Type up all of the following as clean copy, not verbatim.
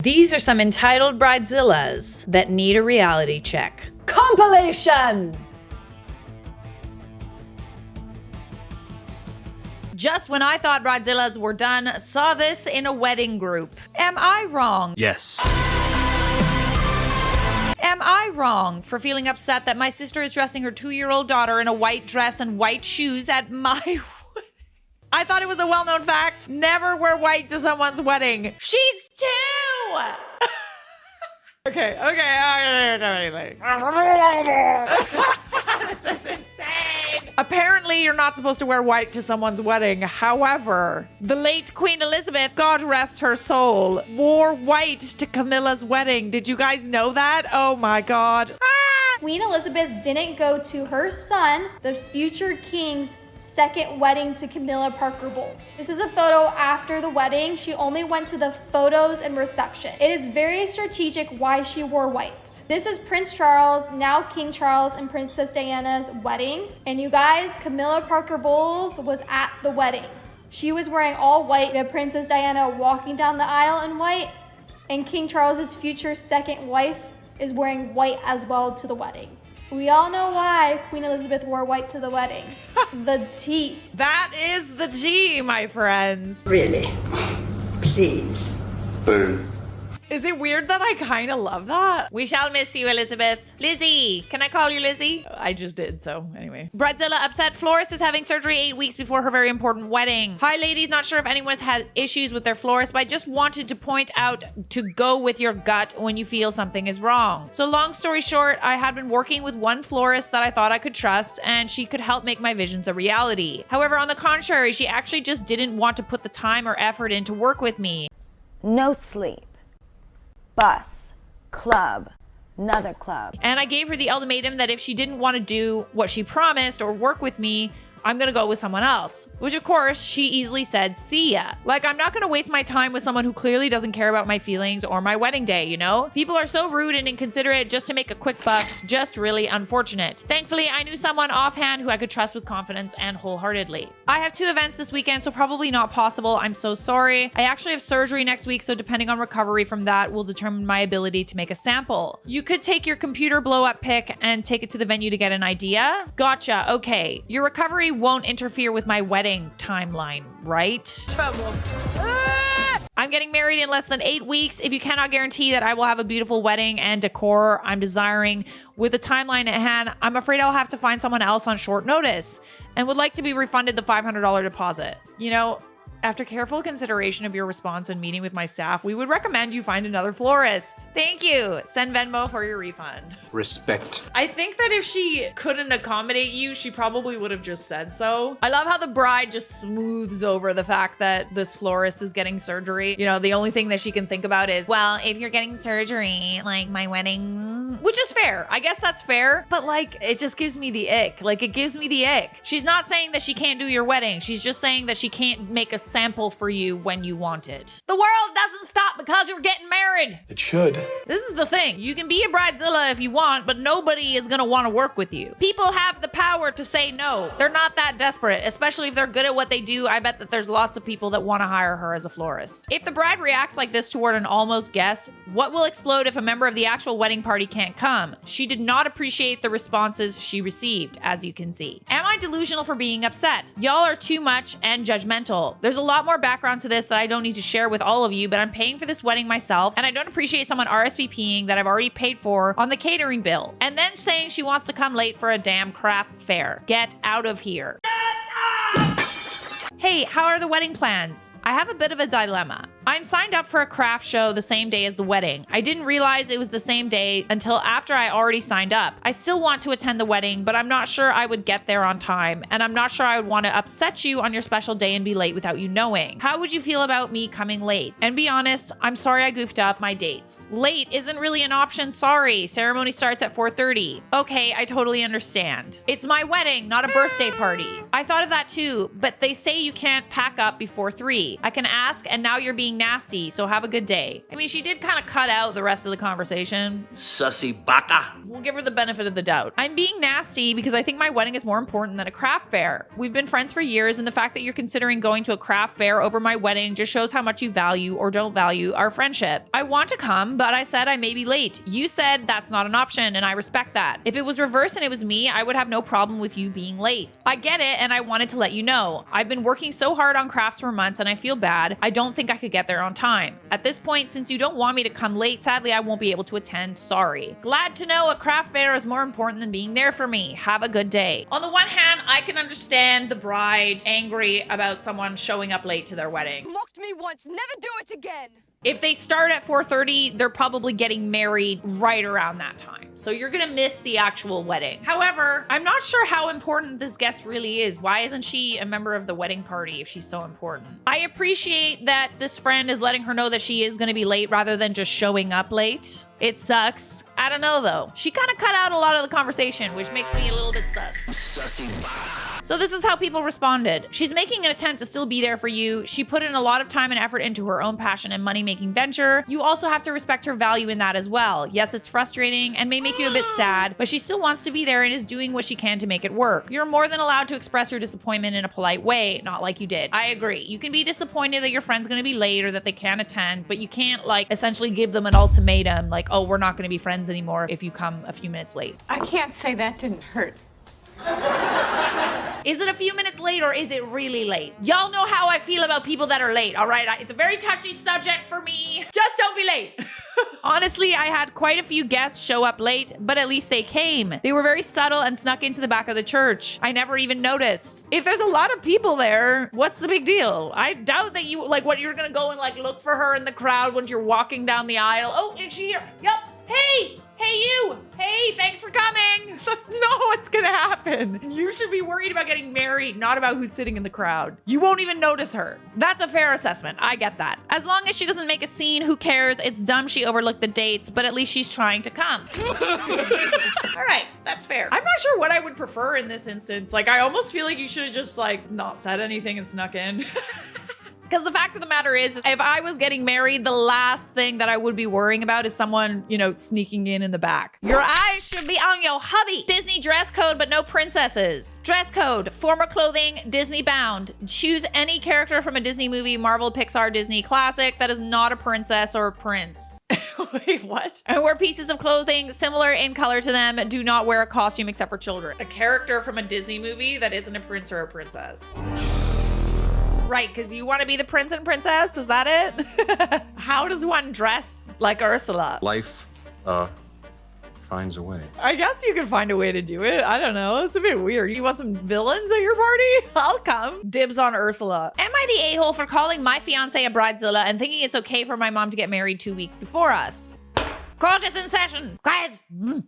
These are some entitled bridezillas that need a reality check. Compilation! Just when I thought bridezillas were done, saw this in a wedding group. Am I wrong? Yes. Am I wrong for feeling upset that my sister is dressing her 2-year-old daughter in a white dress and white shoes at my wedding? I thought it was a well-known fact. Never wear white to someone's wedding. She's 2! Okay. This is insane. Apparently, you're not supposed to wear white to someone's wedding. However, the late Queen Elizabeth, God rest her soul, wore white to Camilla's wedding. Did you guys know that? Oh my God. Queen Elizabeth didn't go to her son, the future king's second wedding to Camilla Parker Bowles. This is a photo after the wedding. She only went to the photos and reception. It is very strategic why she wore white. This is Prince Charles, now King Charles, and Princess Diana's wedding. And you guys, Camilla Parker Bowles was at the wedding. She was wearing all white, and Princess Diana walking down the aisle in white, and King Charles's future second wife is wearing white as well to the wedding. We all know why Queen Elizabeth wore white to the wedding. The tea. That is the tea, my friends. Really? Please. Boom. Is it weird that I kind of love that? We shall miss you, Elizabeth. Lizzie. Can I call you Lizzie? I just did, so anyway. Bridezilla upset florist is having surgery 8 weeks before her very important wedding. Hi, ladies. Not sure if anyone has had issues with their florist, but I just wanted to point out to go with your gut when you feel something is wrong. So long story short, I had been working with one florist that I thought I could trust, and she could help make my visions a reality. However, on the contrary, she actually just didn't want to put the time or effort in to work with me. No sleep. Bus, club, another club. And I gave her the ultimatum that if she didn't want to do what she promised or work with me, I'm gonna go with someone else. Which of course, she easily said, see ya. Like, I'm not gonna waste my time with someone who clearly doesn't care about my feelings or my wedding day, you know? People are so rude and inconsiderate just to make a quick buck, just really unfortunate. Thankfully, I knew someone offhand who I could trust with confidence and wholeheartedly. I have 2 events this weekend, so probably not possible. I'm so sorry. I actually have surgery next week, so depending on recovery from that will determine my ability to make a sample. You could take your computer blow-up pic and take it to the venue to get an idea. Gotcha, okay. Your recovery won't interfere with my wedding timeline, right? Trouble. I'm getting married in less than 8 weeks. If you cannot guarantee that I will have a beautiful wedding and decor I'm desiring with a timeline at hand, I'm afraid I'll have to find someone else on short notice and would like to be refunded the $500 deposit. You know, after careful consideration of your response and meeting with my staff, we would recommend you find another florist. Thank you. Send Venmo for your refund. Respect. I think that if she couldn't accommodate you, she probably would have just said so. I love how the bride just smooths over the fact that this florist is getting surgery. You know, the only thing that she can think about is, well, if you're getting surgery, like my wedding, which is fair. I guess that's fair, but like, it just gives me the ick. Like, it gives me the ick. She's not saying that she can't do your wedding. She's just saying that she can't make a sample for you when you want it. The world doesn't stop because you're getting married. It should. This is the thing. You can be a bridezilla if you want, but nobody is gonna want to work with you. People have the power to say no. They're not that desperate, especially if they're good at what they do. I bet that there's lots of people that want to hire her as a florist. If the bride reacts like this toward an almost guest, what will explode if a member of the actual wedding party can't come? She did not appreciate the responses she received, as you can see. Am I delusional for being upset? Y'all are too much and judgmental. There's a lot more background to this that I don't need to share with all of you, but I'm paying for this wedding myself, and I don't appreciate someone RSVPing that I've already paid for on the catering bill, and then saying she wants to come late for a damn craft fair. Get out of here. Hey, how are the wedding plans? I have a bit of a dilemma. I'm signed up for a craft show the same day as the wedding. I didn't realize it was the same day until after I already signed up. I still want to attend the wedding, but I'm not sure I would get there on time, and I'm not sure I would want to upset you on your special day and be late without you knowing. How would you feel about me coming late? And be honest, I'm sorry I goofed up my dates. Late isn't really an option, sorry. Ceremony starts at 4:30. Okay, I totally understand. It's my wedding, not a birthday party. I thought of that too, but they say you can't pack up before 3. late. I can ask, and now you're being nasty, so have a good day. I mean, she did kind of cut out the rest of the conversation. Sussy baka. We'll give her the benefit of the doubt. I'm being nasty because I think my wedding is more important than a craft fair. We've been friends for years, and the fact that you're considering going to a craft fair over my wedding just shows how much you value or don't value our friendship. I want to come, but I said I may be late. You said that's not an option, and I respect that. If it was reversed and it was me, I would have no problem with you being late. I get it, and I wanted to let you know. I've been working so hard on crafts for months, and I feel bad. I don't think I could get there on time. At this point, since you don't want me to come late, sadly, I won't be able to attend. Sorry. Glad to know a craft fair is more important than being there for me. Have a good day. On the one hand, I can understand the bride angry about someone showing up late to their wedding. Mocked me once, never do it again. If they start at 4:30, they're probably getting married right around that time. So you're gonna miss the actual wedding. However, I'm not sure how important this guest really is. Why isn't she a member of the wedding party if she's so important? I appreciate that this friend is letting her know that she is gonna be late rather than just showing up late. It sucks. I don't know though. She kind of cut out a lot of the conversation, which makes me a little bit sus. Sussy baka. So this is how people responded. She's making an attempt to still be there for you. She put in a lot of time and effort into her own passion and money-making venture. You also have to respect her value in that as well. Yes, it's frustrating and may make you a bit sad, but she still wants to be there and is doing what she can to make it work. You're more than allowed to express your disappointment in a polite way, not like you did. I agree. You can be disappointed that your friend's gonna be late or that they can't attend, but you can't like essentially give them an ultimatum like, oh, we're not gonna be friends anymore if you come a few minutes late. I can't say that didn't hurt. Is it a few minutes late or is it really late? Y'all know how I feel about people that are late, all right? It's a very touchy subject for me. Just don't be late. Honestly, I had quite a few guests show up late, but at least they came. They were very subtle and snuck into the back of the church. I never even noticed. If there's a lot of people there, what's the big deal? I doubt that you, like, what, you're gonna go and, like, look for her in the crowd when you're walking down the aisle. Oh, is she here? Yup. Hey! Hey, you! Hey, thanks for coming! That's not what's gonna happen. You should be worried about getting married, not about who's sitting in the crowd. You won't even notice her. That's a fair assessment. I get that. As long as she doesn't make a scene, who cares? It's dumb she overlooked the dates, but at least she's trying to come. All right, that's fair. I'm not sure what I would prefer in this instance. Like, I almost feel like you should have just, like, not said anything and snuck in. Because the fact of the matter is, if I was getting married, the last thing that I would be worrying about is someone, you know, sneaking in the back. Your eyes should be on your hubby. Disney dress code, but no princesses. Dress code, formal clothing, Disneybound. Choose any character from a Disney movie, Marvel, Pixar, Disney classic that is not a princess or a prince. Wait, what? And wear pieces of clothing similar in color to them. Do not wear a costume except for children. A character from a Disney movie that isn't a prince or a princess. Right, because you want to be the prince and princess? Is that it? How does one dress like Ursula? Life, finds a way. I guess you can find a way to do it. I don't know. It's a bit weird. You want some villains at your party? I'll come. Dibs on Ursula. Am I the a-hole for calling my fiance a bridezilla and thinking it's okay for my mom to get married 2 weeks before us? Court is in session. Quiet.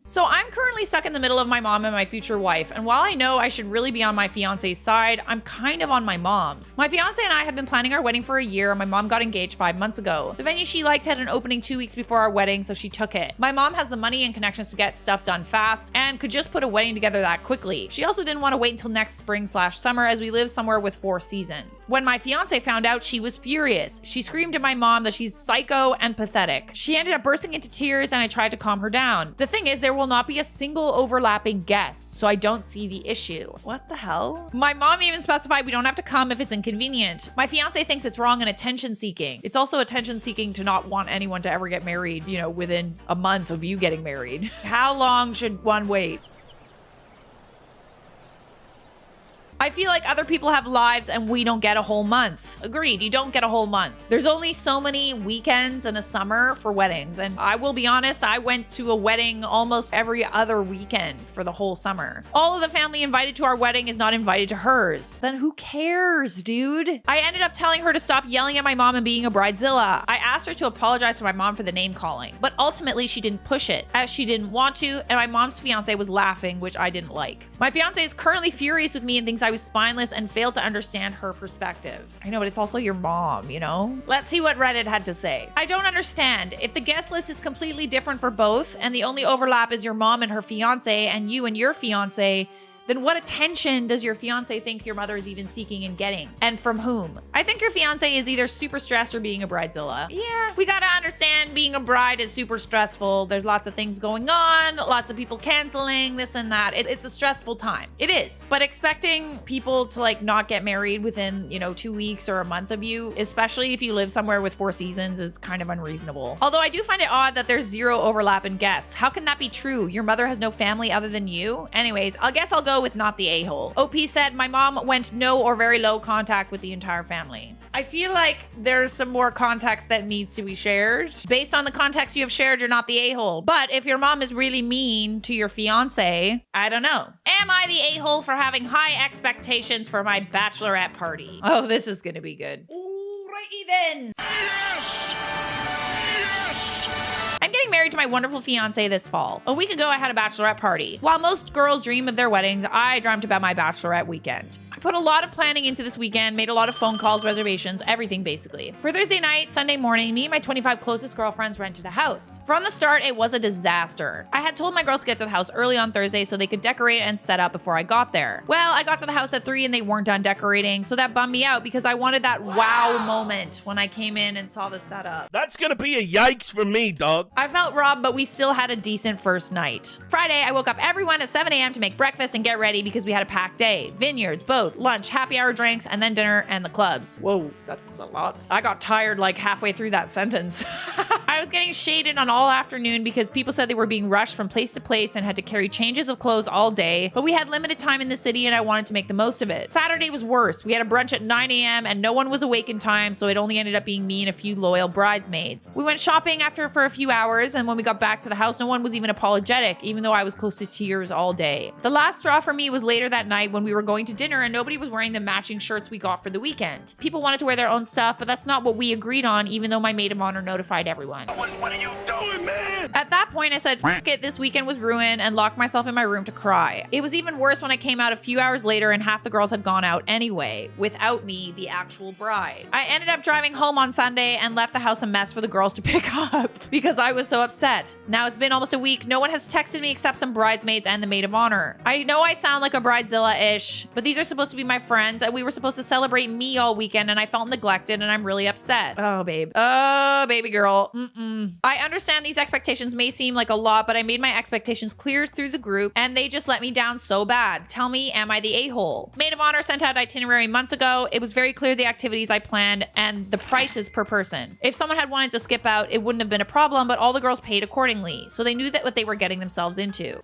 So I'm currently stuck in the middle of my mom and my future wife, and while I know I should really be on my fiance's side, I'm kind of on my mom's. My fiance and I have been planning our wedding for a year, and my mom got engaged 5 months ago. The venue she liked had an opening 2 weeks before our wedding, so she took it. My mom has the money and connections to get stuff done fast, and could just put a wedding together that quickly. She also didn't want to wait until next spring/summer, as we live somewhere with 4 seasons. When my fiance found out, she was furious. She screamed at my mom that she's psycho and pathetic. She ended up bursting into tears, and I tried to calm her down. The thing is, there will not be a single overlapping guest, so I don't see the issue. What the hell? My mom even specified we don't have to come if it's inconvenient. My fiance thinks it's wrong and attention seeking. It's also attention seeking to not want anyone to ever get married, you know, within a month of you getting married. How long should one wait? I feel like other people have lives and we don't get a whole month. Agreed, you don't get a whole month. There's only so many weekends in a summer for weddings. And I will be honest, I went to a wedding almost every other weekend for the whole summer. All of the family invited to our wedding is not invited to hers. Then who cares, dude? I ended up telling her to stop yelling at my mom and being a bridezilla. I asked her to apologize to my mom for the name calling, but ultimately she didn't push it, as she didn't want to, and my mom's fiance was laughing, which I didn't like. My fiance is currently furious with me and thinks I was spineless and failed to understand her perspective. I know, but it's also your mom, you know? Let's see what Reddit had to say. I don't understand. If the guest list is completely different for both, and the only overlap is your mom and her fiance, and you and your fiance, then what attention does your fiance think your mother is even seeking and getting? And from whom? I think your fiance is either super stressed or being a bridezilla. Yeah, we gotta understand being a bride is super stressful. There's lots of things going on, lots of people canceling, this and that. It's a stressful time. It is. But expecting people to like not get married within, 2 weeks or a month of you, especially if you live somewhere with 4 seasons, is kind of unreasonable. Although I do find it odd that there's zero overlap in guests. How can that be true? Your mother has no family other than you? Anyways, I guess I'll go with not the a-hole. OP said, my mom went no or very low contact with the entire family. I feel like there's some more context that needs to be shared. Based on the context you have shared, you're not the a-hole. But if your mom is really mean to your fiance, I don't know. Am I the a-hole for having high expectations for my bachelorette party? Oh, this is gonna be good. Alrighty then. Yes! Yes! I'm getting married to my wonderful fiance this fall. A week ago, I had a bachelorette party. While most girls dream of their weddings, I dreamt about my bachelorette weekend. I put a lot of planning into this weekend, made a lot of phone calls, reservations, everything basically. For Thursday night, Sunday morning, me and my 25 closest girlfriends rented a house. From the start, it was a disaster. I had told my girls to get to the house early on Thursday so they could decorate and set up before I got there. Well, I got to the house at 3 and they weren't done decorating, so that bummed me out because I wanted that wow moment when I came in and saw the setup. That's gonna be a yikes for me, dog. I felt robbed, but we still had a decent first night. Friday, I woke up everyone at 7 a.m. to make breakfast and get ready because we had a packed day. Vineyards, boat, lunch, happy hour drinks, and then dinner and the clubs. Whoa, that's a lot. I got tired like halfway through that sentence. I was getting shaded on all afternoon because people said they were being rushed from place to place and had to carry changes of clothes all day, but we had limited time in the city and I wanted to make the most of it. Saturday was worse. We had a brunch at 9 a.m. and no one was awake in time, so it only ended up being me and a few loyal bridesmaids. We went shopping for a few hours, and when we got back to the house, no one was even apologetic, even though I was close to tears all day. The last straw for me was later that night when we were going to dinner and nobody was wearing the matching shirts we got for the weekend. People wanted to wear their own stuff, but that's not what we agreed on, even though my maid of honor notified everyone. What are you doing, man? At that point, I said, F it, this weekend was ruined, and locked myself in my room to cry. It was even worse when I came out a few hours later and half the girls had gone out anyway, without me, the actual bride. I ended up driving home on Sunday and left the house a mess for the girls to pick up because I was so upset. Now it's been almost a week. No one has texted me except some bridesmaids and the maid of honor. I know I sound like a bridezilla-ish, but these are supposed to be my friends and we were supposed to celebrate me all weekend and I felt neglected and I'm really upset. Oh, babe. Oh, baby girl. I understand these expectations may seem like a lot, but I made my expectations clear through the group and they just let me down so bad. Tell me, am I the a-hole? Maid of honor sent out itinerary months ago. It was very clear the activities I planned and the prices per person. If someone had wanted to skip out, it wouldn't have been a problem, but all the girls paid accordingly. So they knew that what they were getting themselves into.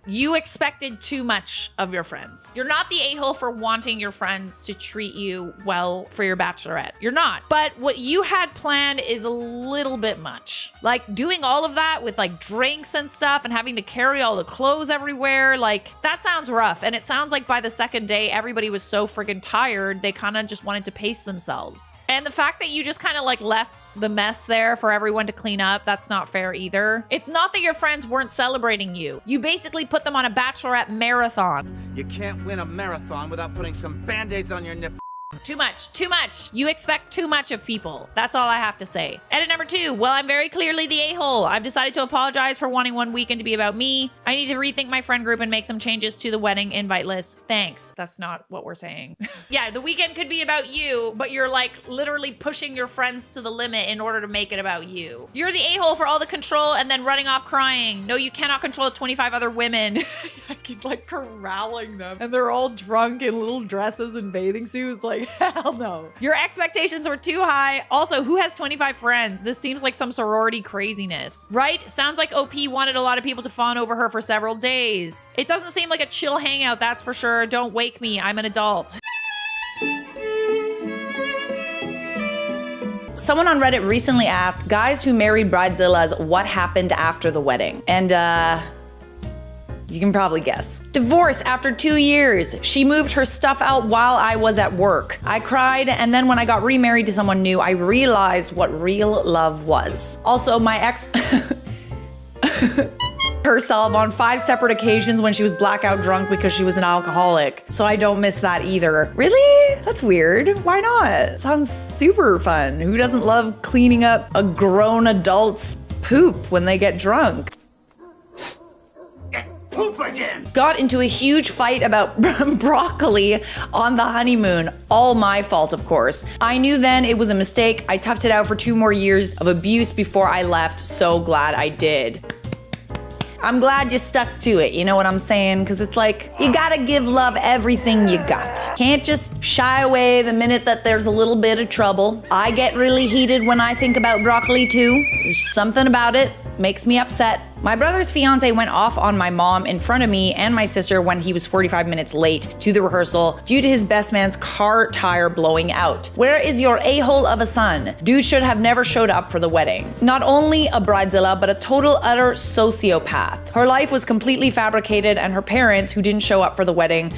You expected too much of your friends. You're not the a-hole for wanting your friends to treat you well for your bachelorette. You're not. But what you had planned is a little bit much. Like doing all of that with like drinks and stuff and having to carry all the clothes everywhere. Like that sounds rough. And it sounds like by the second day, everybody was so friggin' tired. They kind of just wanted to pace themselves. And the fact that you just kind of like left the mess there for everyone to clean up, that's not fair either. It's not that your friends weren't celebrating you. You basically put them on a bachelorette marathon. You can't win a marathon without putting some band-aids on your nip. Too much, too much. You expect too much of people. That's all I have to say. Edit number 2. Well, I'm very clearly the a-hole. I've decided to apologize for wanting one weekend to be about me. I need to rethink my friend group and make some changes to the wedding invite list. Thanks. That's not what we're saying. Yeah, the weekend could be about you, but you're like literally pushing your friends to the limit in order to make it about you. You're the a-hole for all the control and then running off crying. No, you cannot control 25 other women. I keep like corralling them and they're all drunk in little dresses and bathing suits. Like, hell no. Your expectations were too high. Also, who has 25 friends? This seems like some sorority craziness, right? Sounds like OP wanted a lot of people to fawn over her for several days. It doesn't seem like a chill hangout, that's for sure. Don't wake me, I'm an adult. Someone on Reddit recently asked guys who married bridezillas what happened after the wedding. And you can probably guess. Divorce after 2 years. She moved her stuff out while I was at work. I cried, and then when I got remarried to someone new, I realized what real love was. Also, my ex herself on 5 separate occasions when she was blackout drunk because she was an alcoholic. So I don't miss that either. Really? That's weird. Why not? Sounds super fun. Who doesn't love cleaning up a grown adult's poop when they get drunk? Poop again! Got into a huge fight about broccoli on the honeymoon. All my fault, of course. I knew then it was a mistake. I toughed it out for 2 more years of abuse before I left. So glad I did. I'm glad you stuck to it, you know what I'm saying? Because it's like, you gotta give love everything you got. Can't just shy away the minute that there's a little bit of trouble. I get really heated when I think about broccoli too. There's something about it, makes me upset. My brother's fiance went off on my mom in front of me and my sister when he was 45 minutes late to the rehearsal due to his best man's car tire blowing out. Where is your a-hole of a son? Dude should have never showed up for the wedding. Not only a bridezilla, but a total utter sociopath. Her life was completely fabricated and her parents, who didn't show up for the wedding,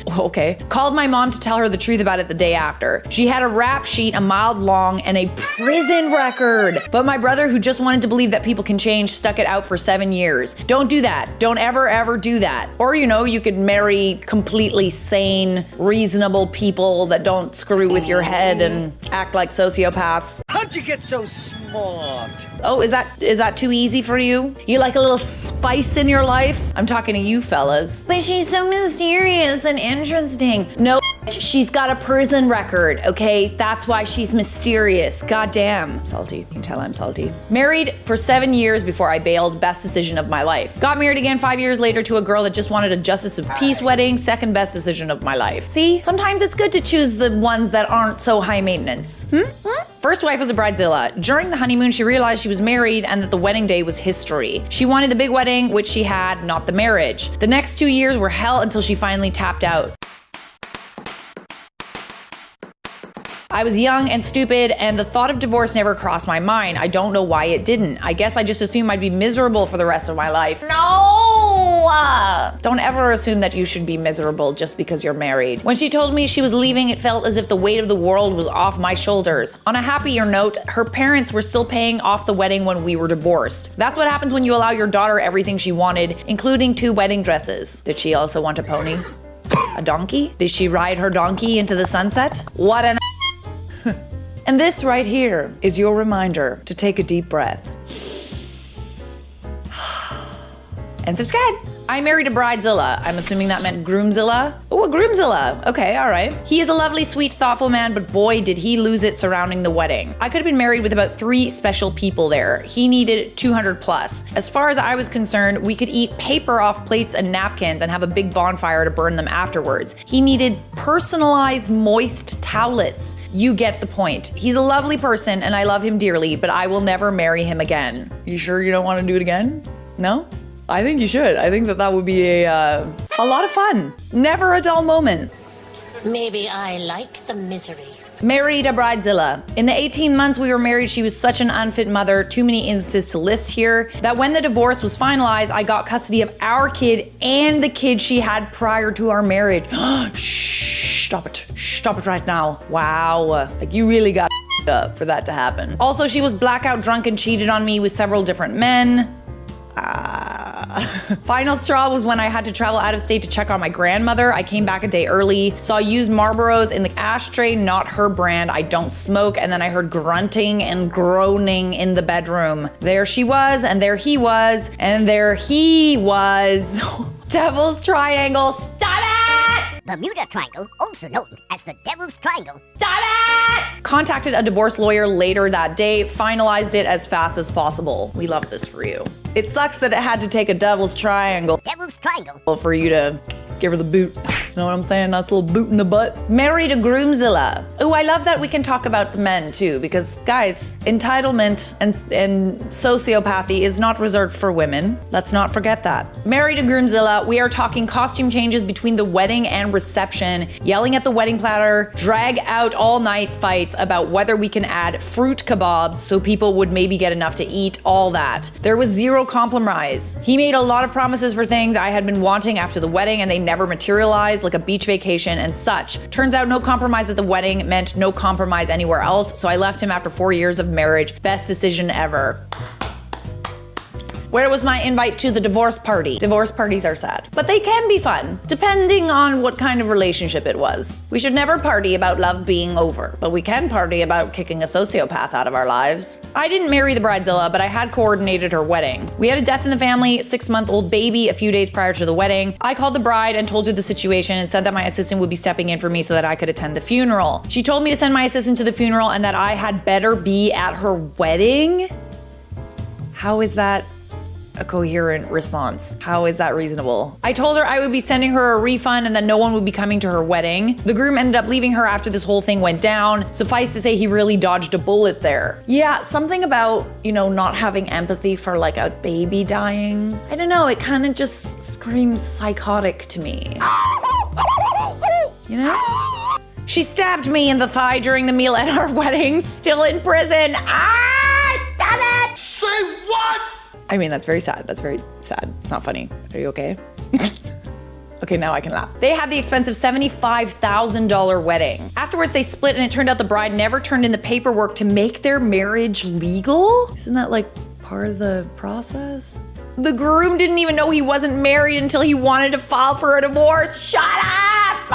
called my mom to tell her the truth about it the day after. She had a rap sheet a mile long and a prison record. But my brother, who just wanted to believe that people can change, stuck it out for 7 years. Don't do that. Don't ever do that. Or, you could marry completely sane, reasonable people that don't screw with your head and act like sociopaths. How'd you get so smart? Oh, is that too easy for you? You like a little spice in your life? I'm talking to you fellas. But she's so mysterious and interesting. No, she's got a prison record, okay? That's why she's mysterious. Goddamn. Salty. You can tell I'm salty. Married for 7 years before I bailed. Best decision of my life. Got married again 5 years later to a girl that just wanted a justice of peace wedding. Second best decision of my life. See? Sometimes it's good to choose the ones that aren't so high maintenance. First wife was a bridezilla. During the honeymoon, she realized she was married and that the wedding day was history. She wanted the big wedding, which she had, not the marriage. The next 2 years were hell until she finally tapped out. I was young and stupid, and the thought of divorce never crossed my mind. I don't know why it didn't. I guess I just assumed I'd be miserable for the rest of my life. No! Don't ever assume that you should be miserable just because you're married. When she told me she was leaving, it felt as if the weight of the world was off my shoulders. On a happier note, her parents were still paying off the wedding when we were divorced. That's what happens when you allow your daughter everything she wanted, including 2 wedding dresses. Did she also want a pony? A donkey? Did she ride her donkey into the sunset? What an And this right here is your reminder to take a deep breath. And subscribe. I married a bridezilla. I'm assuming that meant groomzilla. Oh, a groomzilla. Okay, all right. He is a lovely, sweet, thoughtful man, but boy, did he lose it surrounding the wedding. I could have been married with about 3 special people there. He needed 200 plus. As far as I was concerned, we could eat paper off plates and napkins and have a big bonfire to burn them afterwards. He needed personalized, moist towelettes. You get the point. He's a lovely person and I love him dearly, but I will never marry him again. You sure you don't want to do it again? No? I think you should. I think that would be a lot of fun. Never a dull moment. Maybe I like the misery. Married a bridezilla. In the 18 months we were married, she was such an unfit mother, too many instances to list here, that when the divorce was finalized, I got custody of our kid and the kid she had prior to our marriage. Shh, stop it. Stop it right now. Wow. Like you really got up for that to happen. Also, she was blackout drunk and cheated on me with several different men. Final straw was when I had to travel out of state to check on my grandmother. I came back a day early, saw used Marlboros in the ashtray, not her brand. I don't smoke. And then I heard grunting and groaning in the bedroom. There she was, and there he was, and there he was. Devil's Triangle. Stop it! Bermuda Triangle, also known as the Devil's Triangle. Stop it! Contacted a divorce lawyer later that day, finalized it as fast as possible. We love this for you. It sucks that it had to take a Devil's Triangle. Devil's Triangle. For you to give her the boot. You know what I'm saying? Nice little boot in the butt. Married a groomzilla. Oh, I love that we can talk about the men too, because guys, entitlement and sociopathy is not reserved for women. Let's not forget that. Married a groomzilla. We are talking costume changes between the wedding and reception, yelling at the wedding platter, drag out all night fights about whether we can add fruit kebabs so people would maybe get enough to eat, all that. There was zero compromise. He made a lot of promises for things I had been wanting after the wedding and they never materialized, like a beach vacation and such. Turns out no compromise at the wedding meant no compromise anywhere else, so I left him after 4 years of marriage. Best decision ever. Where was my invite to the divorce party? Divorce parties are sad, but they can be fun, depending on what kind of relationship it was. We should never party about love being over, but we can party about kicking a sociopath out of our lives. I didn't marry the bridezilla, but I had coordinated her wedding. We had a death in the family, 6-month-old baby a few days prior to the wedding. I called the bride and told her the situation and said that my assistant would be stepping in for me so that I could attend the funeral. She told me to send my assistant to the funeral and that I had better be at her wedding? How is that a coherent response? How is that reasonable? I told her I would be sending her a refund and that no one would be coming to her wedding. The groom ended up leaving her after this whole thing went down. Suffice to say, he really dodged a bullet there. Yeah, something about, not having empathy for like a baby dying. I don't know, it kind of just screams psychotic to me. She stabbed me in the thigh during the meal at our wedding, still in prison. Stop it! Say what? I mean, that's very sad. That's very sad. It's not funny. Are you okay? Okay, now I can laugh. They had the expensive $75,000 wedding. Afterwards, they split and it turned out the bride never turned in the paperwork to make their marriage legal. Isn't that like part of the process? The groom didn't even know he wasn't married until he wanted to file for a divorce. Shut up!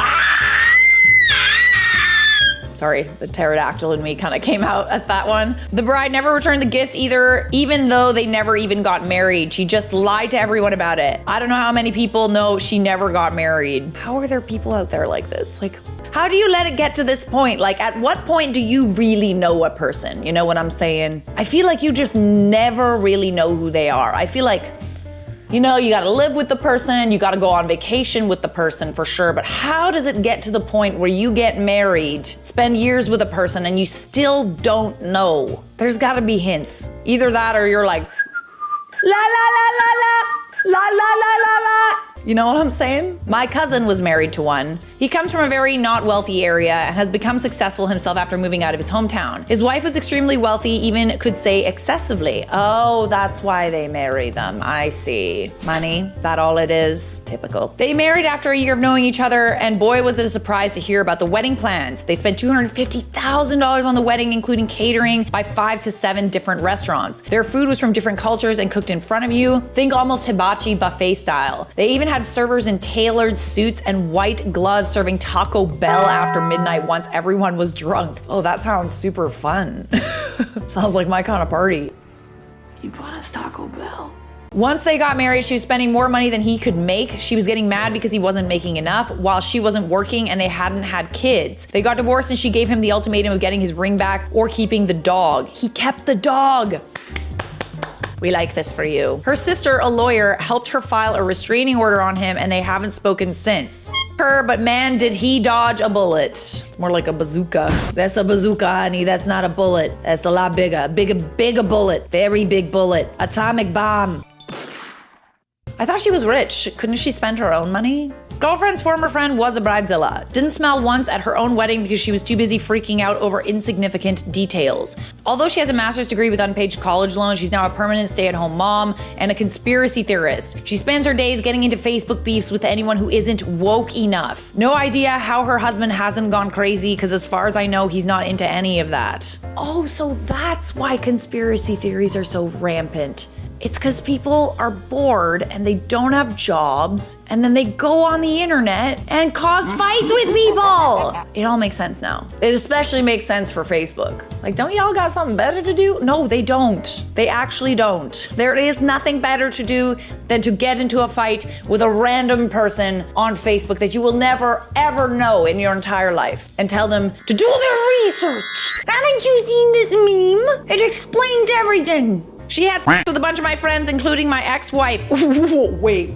Sorry, the pterodactyl in me kind of came out at that one. The bride never returned the gifts either, even though they never even got married. She just lied to everyone about it. I don't know how many people know she never got married. How are there people out there like this? Like, how do you let it get to this point? Like, at what point do you really know a person? You know what I'm saying? I feel like you just never really know who they are. I feel like, you gotta live with the person, you gotta go on vacation with the person for sure, but how does it get to the point where you get married, spend years with a person, and you still don't know? There's gotta be hints. Either that or you're like, la la la la la, la la la la la. You know what I'm saying? My cousin was married to one. He comes from a very not wealthy area and has become successful himself after moving out of his hometown. His wife was extremely wealthy, even could say excessively. Oh, that's why they married them. I see. Money, that all it is? Typical. They married after a year of knowing each other, and boy was it a surprise to hear about the wedding plans. They spent $250,000 on the wedding, including catering by 5 to 7 different restaurants. Their food was from different cultures and cooked in front of you. Think almost hibachi buffet style. They even had servers in tailored suits and white gloves serving Taco Bell after midnight once everyone was drunk. Oh, that sounds super fun. Sounds like my kind of party. You bought us Taco Bell? Once they got married, she was spending more money than he could make. She was getting mad because he wasn't making enough while she wasn't working and they hadn't had kids. They got divorced and she gave him the ultimatum of getting his ring back or keeping the dog. He kept the dog. We like this for you. Her sister, a lawyer, helped her file a restraining order on him and they haven't spoken since. Her, but man, did he dodge a bullet. It's more like a bazooka. That's a bazooka, honey. That's not a bullet. That's a lot bigger. Bigger bullet. Very big bullet. Atomic bomb. I thought she was rich. Couldn't she spend her own money? Girlfriend's former friend was a bridezilla. Didn't smile once at her own wedding because she was too busy freaking out over insignificant details. Although she has a master's degree with unpaid college loans, she's now a permanent stay-at-home mom and a conspiracy theorist. She spends her days getting into Facebook beefs with anyone who isn't woke enough. No idea how her husband hasn't gone crazy because as far as I know, he's not into any of that. Oh, so that's why conspiracy theories are so rampant. It's because people are bored and they don't have jobs, and then they go on the internet and cause fights with people. It all makes sense now. It especially makes sense for Facebook. Like, don't y'all got something better to do? No, they don't. They actually don't. There is nothing better to do than to get into a fight with a random person on Facebook that you will never, ever know in your entire life and tell them to do their research. Haven't you seen this meme? It explains everything. She had sex with a bunch of my friends, including my ex-wife. Wait.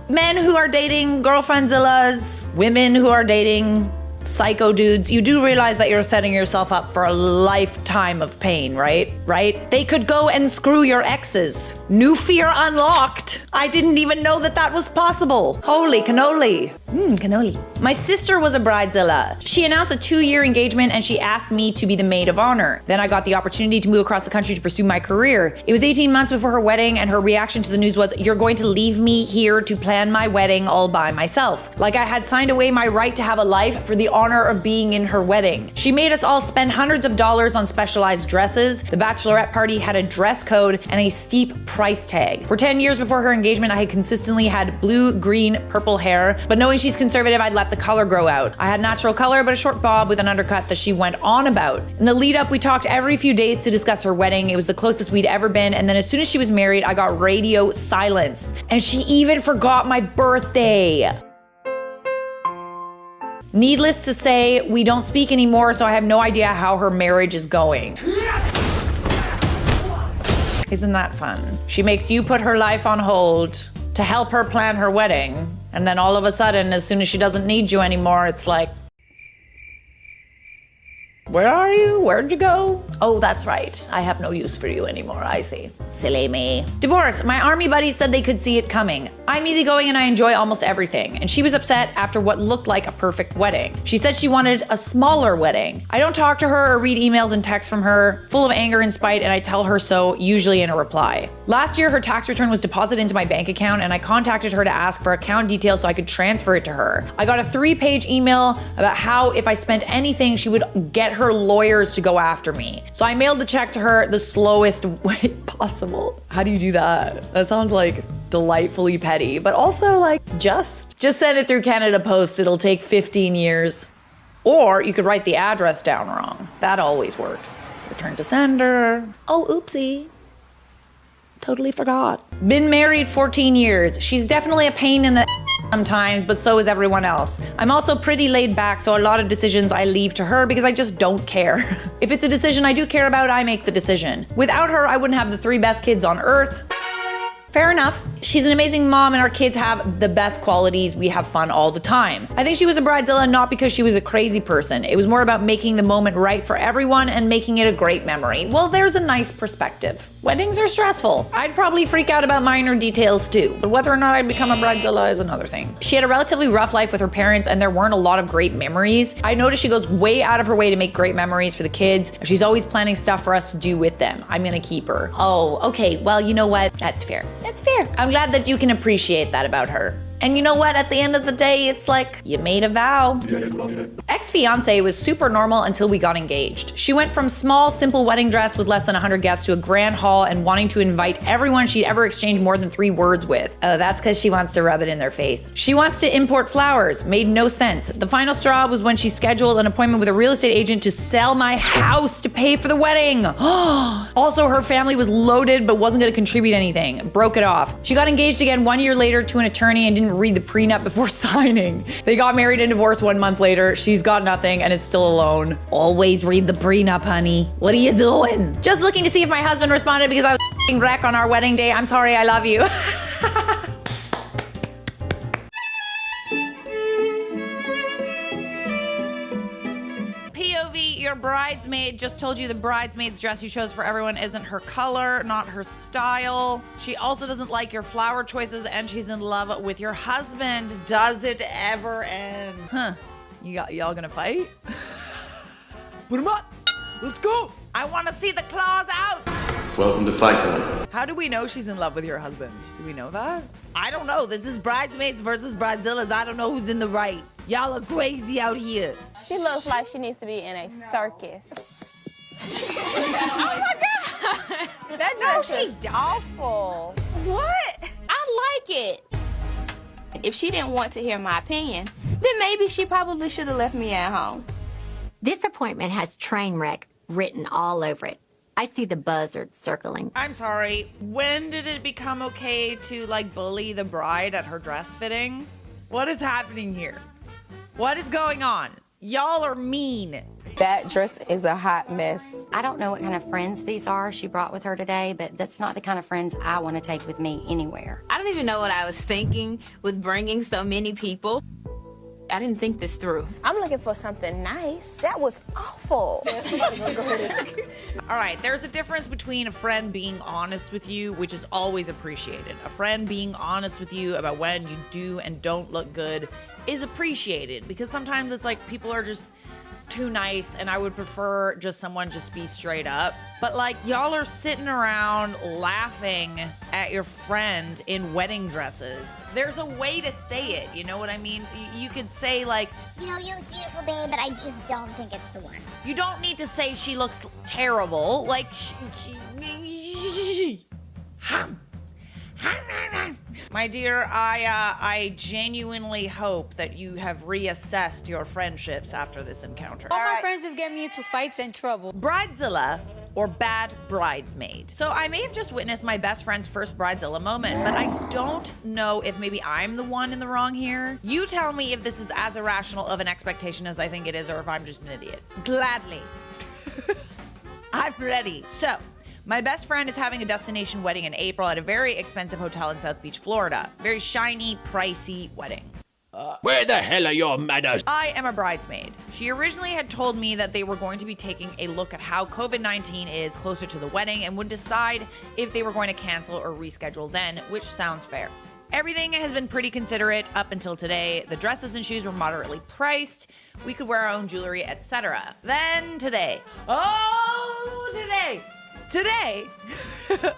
Men who are dating girlfriendzillas, women who are dating psycho dudes. You do realize that you're setting yourself up for a lifetime of pain, right? Right? They could go and screw your exes. New fear unlocked. I didn't even know that that was possible. Holy cannoli. Cannoli. My sister was a bridezilla. She announced a 2-year engagement and she asked me to be the maid of honor. Then I got the opportunity to move across the country to pursue my career. It was 18 months before her wedding and her reaction to the news was, "You're going to leave me here to plan my wedding all by myself." Like I had signed away my right to have a life for the honor of being in her wedding. She made us all spend hundreds of dollars on specialized dresses. The bachelorette party had a dress code and a steep price tag. For 10 years before her engagement, I had consistently had blue, green, purple hair, but knowing she's conservative, I'd let the color grow out. I had natural color, but a short bob with an undercut that she went on about. In the lead up, we talked every few days to discuss her wedding. It was the closest we'd ever been, and then as soon as she was married, I got radio silence. And she even forgot my birthday. Needless to say, we don't speak anymore, so I have no idea how her marriage is going. Isn't that fun? She makes you put her life on hold to help her plan her wedding, and then all of a sudden, as soon as she doesn't need you anymore, it's like, where are you? Where'd you go? Oh, that's right. I have no use for you anymore, I see. Silly me. Divorce. My army buddies said they could see it coming. I'm easygoing and I enjoy almost everything. And she was upset after what looked like a perfect wedding. She said she wanted a smaller wedding. I don't talk to her or read emails and texts from her, full of anger and spite, and I tell her so, usually in a reply. Last year, her tax return was deposited into my bank account and I contacted her to ask for account details so I could transfer it to her. I got a 3-page email about how if I spent anything, she would get her lawyers to go after me. So I mailed the check to her the slowest way possible. How do you do that? That sounds like delightfully petty, but also like just send it through Canada Post. It'll take 15 years. Or you could write the address down wrong. That always works. Return to sender. Oh, oopsie. Totally forgot. Been married 14 years. She's definitely a pain in the sometimes, but so is everyone else. I'm also pretty laid back, so a lot of decisions I leave to her because I just don't care. If it's a decision I do care about, I make the decision. Without her, I wouldn't have the 3 best kids on earth. Fair enough. She's an amazing mom and our kids have the best qualities. We have fun all the time. I think she was a bridezilla not because she was a crazy person. It was more about making the moment right for everyone and making it a great memory. Well, there's a nice perspective. Weddings are stressful. I'd probably freak out about minor details too, but whether or not I'd become a bridezilla is another thing. She had a relatively rough life with her parents and there weren't a lot of great memories. I noticed she goes way out of her way to make great memories for the kids. She's always planning stuff for us to do with them. I'm gonna keep her. Oh, okay, well, you know what? That's fair. That's fair. I'm glad that you can appreciate that about her. And you know what? At the end of the day, it's like, you made a vow. Ex-fiance was super normal until we got engaged. She went from small, simple wedding dress with less than 100 guests to a grand hall and wanting to invite everyone she'd ever exchanged more than 3 words with. Oh, that's because she wants to rub it in their face. She wants to import flowers. Made no sense. The final straw was when she scheduled an appointment with a real estate agent to sell my house to pay for the wedding. Also, her family was loaded but wasn't going to contribute anything. Broke it off. She got engaged again 1 year later to an attorney and didn't read the prenup before signing. They got married and divorced 1 month later. She's got nothing and is still alone. Always read the prenup, honey. What are you doing? Just looking to see if my husband responded because I was f***ing wreck on our wedding day. I'm sorry, I love you. POV, your bridesmaid just told you the bridesmaid's dress you chose for everyone isn't her color, not her style. She also doesn't like your flower choices and she's in love with your husband. Does it ever end? Huh. Y'all gonna fight? Put him up. Let's go. I want to see the claws out. Welcome to Fight Club. How do we know she's in love with your husband? Do we know that? I don't know. This is bridesmaids versus bridezillas. I don't know who's in the right. Y'all are crazy out here. She looks like she needs to be in a circus. Oh my God! That dress is awful. What? I like it. If she didn't want to hear my opinion, then maybe she probably should have left me at home. This appointment has train wreck written all over it. I see the buzzard circling. I'm sorry. When did it become okay to like bully the bride at her dress fitting? What is happening here? What is going on? Y'all are mean. That dress is a hot mess. I don't know what kind of friends these are she brought with her today, but that's not the kind of friends I want to take with me anywhere. I don't even know what I was thinking with bringing so many people. I didn't think this through. I'm looking for something nice. That was awful. All right, there's a difference between a friend being honest with you, which is always appreciated. A friend being honest with you about when you do and don't look good is appreciated, because sometimes it's like people are just too nice, and I would prefer just someone just be straight up. But like, y'all are sitting around laughing at your friend in wedding dresses. There's a way to say it, you know what I mean? You could say like, you know, you look beautiful, babe, but I just don't think it's the one. You don't need to say she looks terrible. Like, my dear, I genuinely hope that you have reassessed your friendships after this encounter. All my friends just get me into fights and trouble. Bridezilla, or bad bridesmaid. So I may have just witnessed my best friend's first Bridezilla moment, but I don't know if maybe I'm the one in the wrong here. You tell me if this is as irrational of an expectation as I think it is, or if I'm just an idiot. Gladly. I'm ready. So, my best friend is having a destination wedding in April at a very expensive hotel in South Beach, Florida. Very shiny, pricey wedding. Where the hell are your manners? I am a bridesmaid. She originally had told me that they were going to be taking a look at how COVID-19 is closer to the wedding and would decide if they were going to cancel or reschedule then, which sounds fair. Everything has been pretty considerate up until today. The dresses and shoes were moderately priced. We could wear our own jewelry, etc. Then today. Today,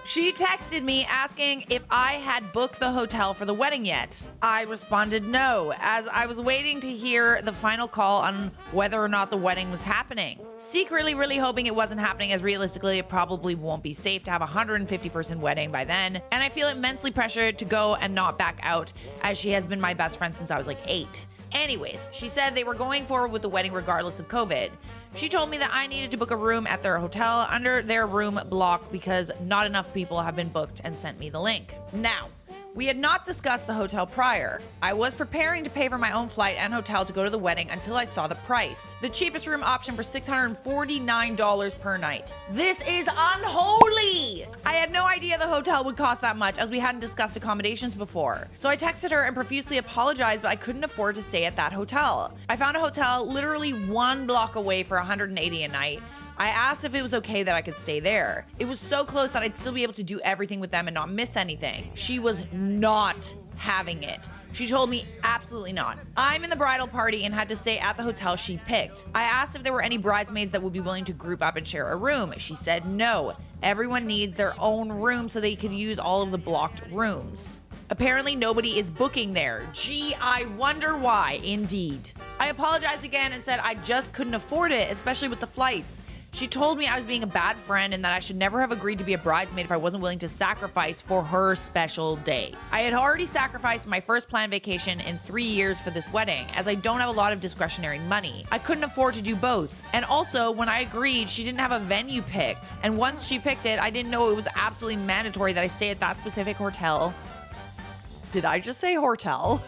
she texted me asking if I had booked the hotel for the wedding yet. I responded no, as I was waiting to hear the final call on whether or not the wedding was happening. Secretly really hoping it wasn't happening, as realistically it probably won't be safe to have a 150-person wedding by then. And I feel immensely pressured to go and not back out, as she has been my best friend since I was like 8. Anyways, she said they were going forward with the wedding regardless of COVID. She told me that I needed to book a room at their hotel under their room block because not enough people have been booked, and sent me the link. Now, we had not discussed the hotel prior. I was preparing to pay for my own flight and hotel to go to the wedding until I saw the price. The cheapest room option for $649 per night. This is unholy! I had no idea the hotel would cost that much, as we hadn't discussed accommodations before. So I texted her and profusely apologized, but I couldn't afford to stay at that hotel. I found a hotel literally 1 block away for $180 a night. I asked if it was okay that I could stay there. It was so close that I'd still be able to do everything with them and not miss anything. She was not having it. She told me absolutely not. I'm in the bridal party and had to stay at the hotel she picked. I asked if there were any bridesmaids that would be willing to group up and share a room. She said no. Everyone needs their own room so they could use all of the blocked rooms. Apparently nobody is booking there. Gee, I wonder why, indeed. I apologized again and said I just couldn't afford it, especially with the flights. She told me I was being a bad friend and that I should never have agreed to be a bridesmaid if I wasn't willing to sacrifice for her special day. I had already sacrificed my first planned vacation in 3 years for this wedding, as I don't have a lot of discretionary money. I couldn't afford to do both. And also, when I agreed, she didn't have a venue picked. And once she picked it, I didn't know it was absolutely mandatory that I stay at that specific hotel. Did I just say hotel?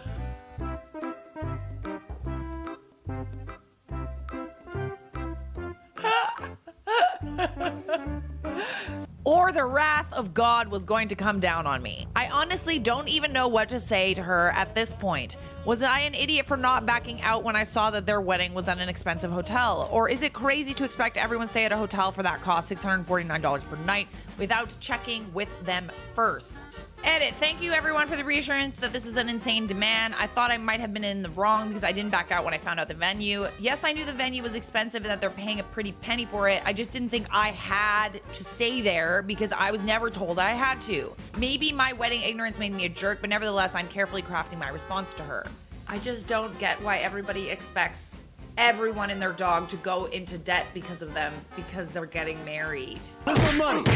Or the wrath of God was going to come down on me. I honestly don't even know what to say to her at this point. Was I an idiot for not backing out when I saw that their wedding was at an expensive hotel? Or is it crazy to expect everyone to stay at a hotel for that cost, $649 per night, without checking with them first? Edit. Thank you everyone for the reassurance that this is an insane demand. I thought I might have been in the wrong because I didn't back out when I found out the venue. Yes, I knew the venue was expensive and that they're paying a pretty penny for it. I just didn't think I had to stay there because I was never told I had to. Maybe my wedding ignorance made me a jerk, but nevertheless, I'm carefully crafting my response to her. I just don't get why everybody expects everyone and their dog to go into debt because of them, because they're getting married. Where's my money?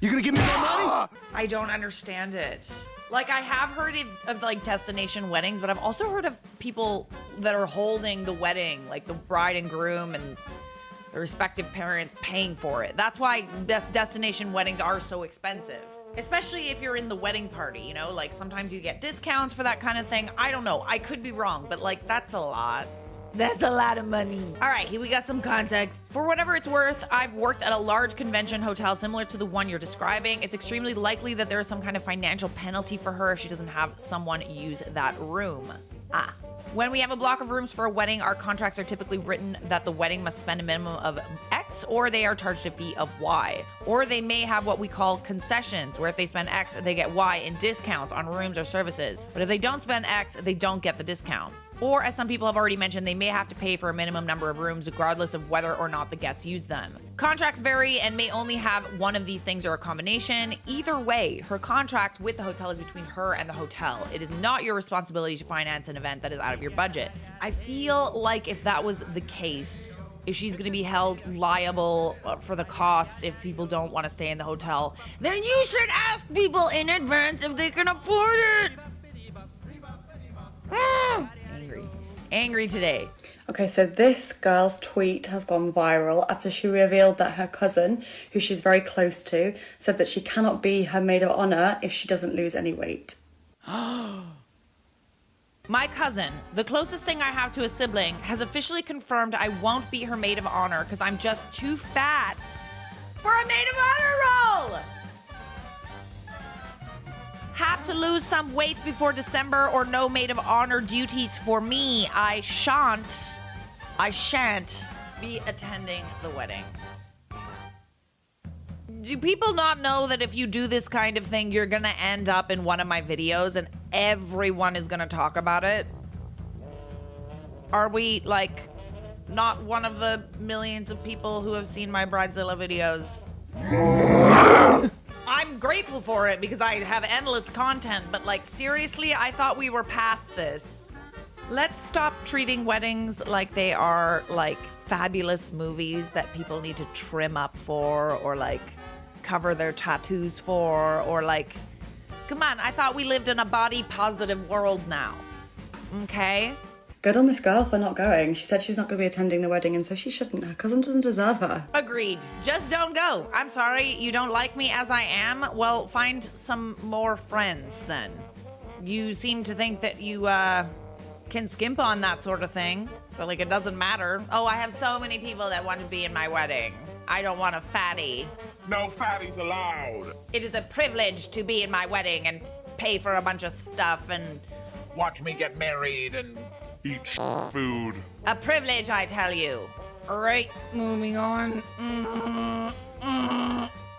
You gonna give me my money? I don't understand it. Like, I have heard of like destination weddings, but I've also heard of people that are holding the wedding, like the bride and groom and the respective parents paying for it. That's why destination weddings are so expensive. Especially if you're in the wedding party, you know? Like, sometimes you get discounts for that kind of thing. I don't know. I could be wrong, but like, that's a lot. That's a lot of money. All right, here we got some context. For whatever it's worth, I've worked at a large convention hotel similar to the one you're describing. It's extremely likely that there is some kind of financial penalty for her if she doesn't have someone use that room. When we have a block of rooms for a wedding, our contracts are typically written that the wedding must spend a minimum of X, or they are charged a fee of Y. Or they may have what we call concessions, where if they spend X, they get Y in discounts on rooms or services. But if they don't spend X, they don't get the discount. Or, as some people have already mentioned, they may have to pay for a minimum number of rooms regardless of whether or not the guests use them. Contracts vary and may only have one of these things or a combination. Either way, her contract with the hotel is between her and the hotel. It is not your responsibility to finance an event that is out of your budget. I feel like if that was the case, if she's going to be held liable for the costs if people don't want to stay in the hotel, then you should ask people in advance if they can afford it. Angry today. Okay, so this girl's tweet has gone viral after she revealed that her cousin, who she's very close to, said that she cannot be her maid of honor if she doesn't lose any weight. My cousin, the closest thing I have to a sibling, has officially confirmed I won't be her maid of honor because I'm just too fat for a maid of honor role. Have to lose some weight before December or no maid of honor duties for me. I shan't be attending the wedding. Do people not know that if you do this kind of thing, you're gonna end up in one of my videos and everyone is gonna talk about it? Are we, like, not one of the millions of people who have seen my Bridezilla videos? I'm grateful for it because I have endless content, but, like, seriously, I thought we were past this. Let's stop treating weddings like they are, like, fabulous movies that people need to trim up for, or, like, cover their tattoos for, or, like, come on, I thought we lived in a body positive world now. Okay? Good on this girl for not going. She said she's not going to be attending the wedding, and so she shouldn't. Her cousin doesn't deserve her. Agreed. Just don't go. I'm sorry, you don't like me as I am? Well, find some more friends then. You seem to think that you can skimp on that sort of thing, but, like, it doesn't matter. Oh, I have so many people that want to be in my wedding. I don't want a fatty. No fatties allowed. It is a privilege to be in my wedding and pay for a bunch of stuff and watch me get married and eat food. A privilege, I tell you. All right, moving on.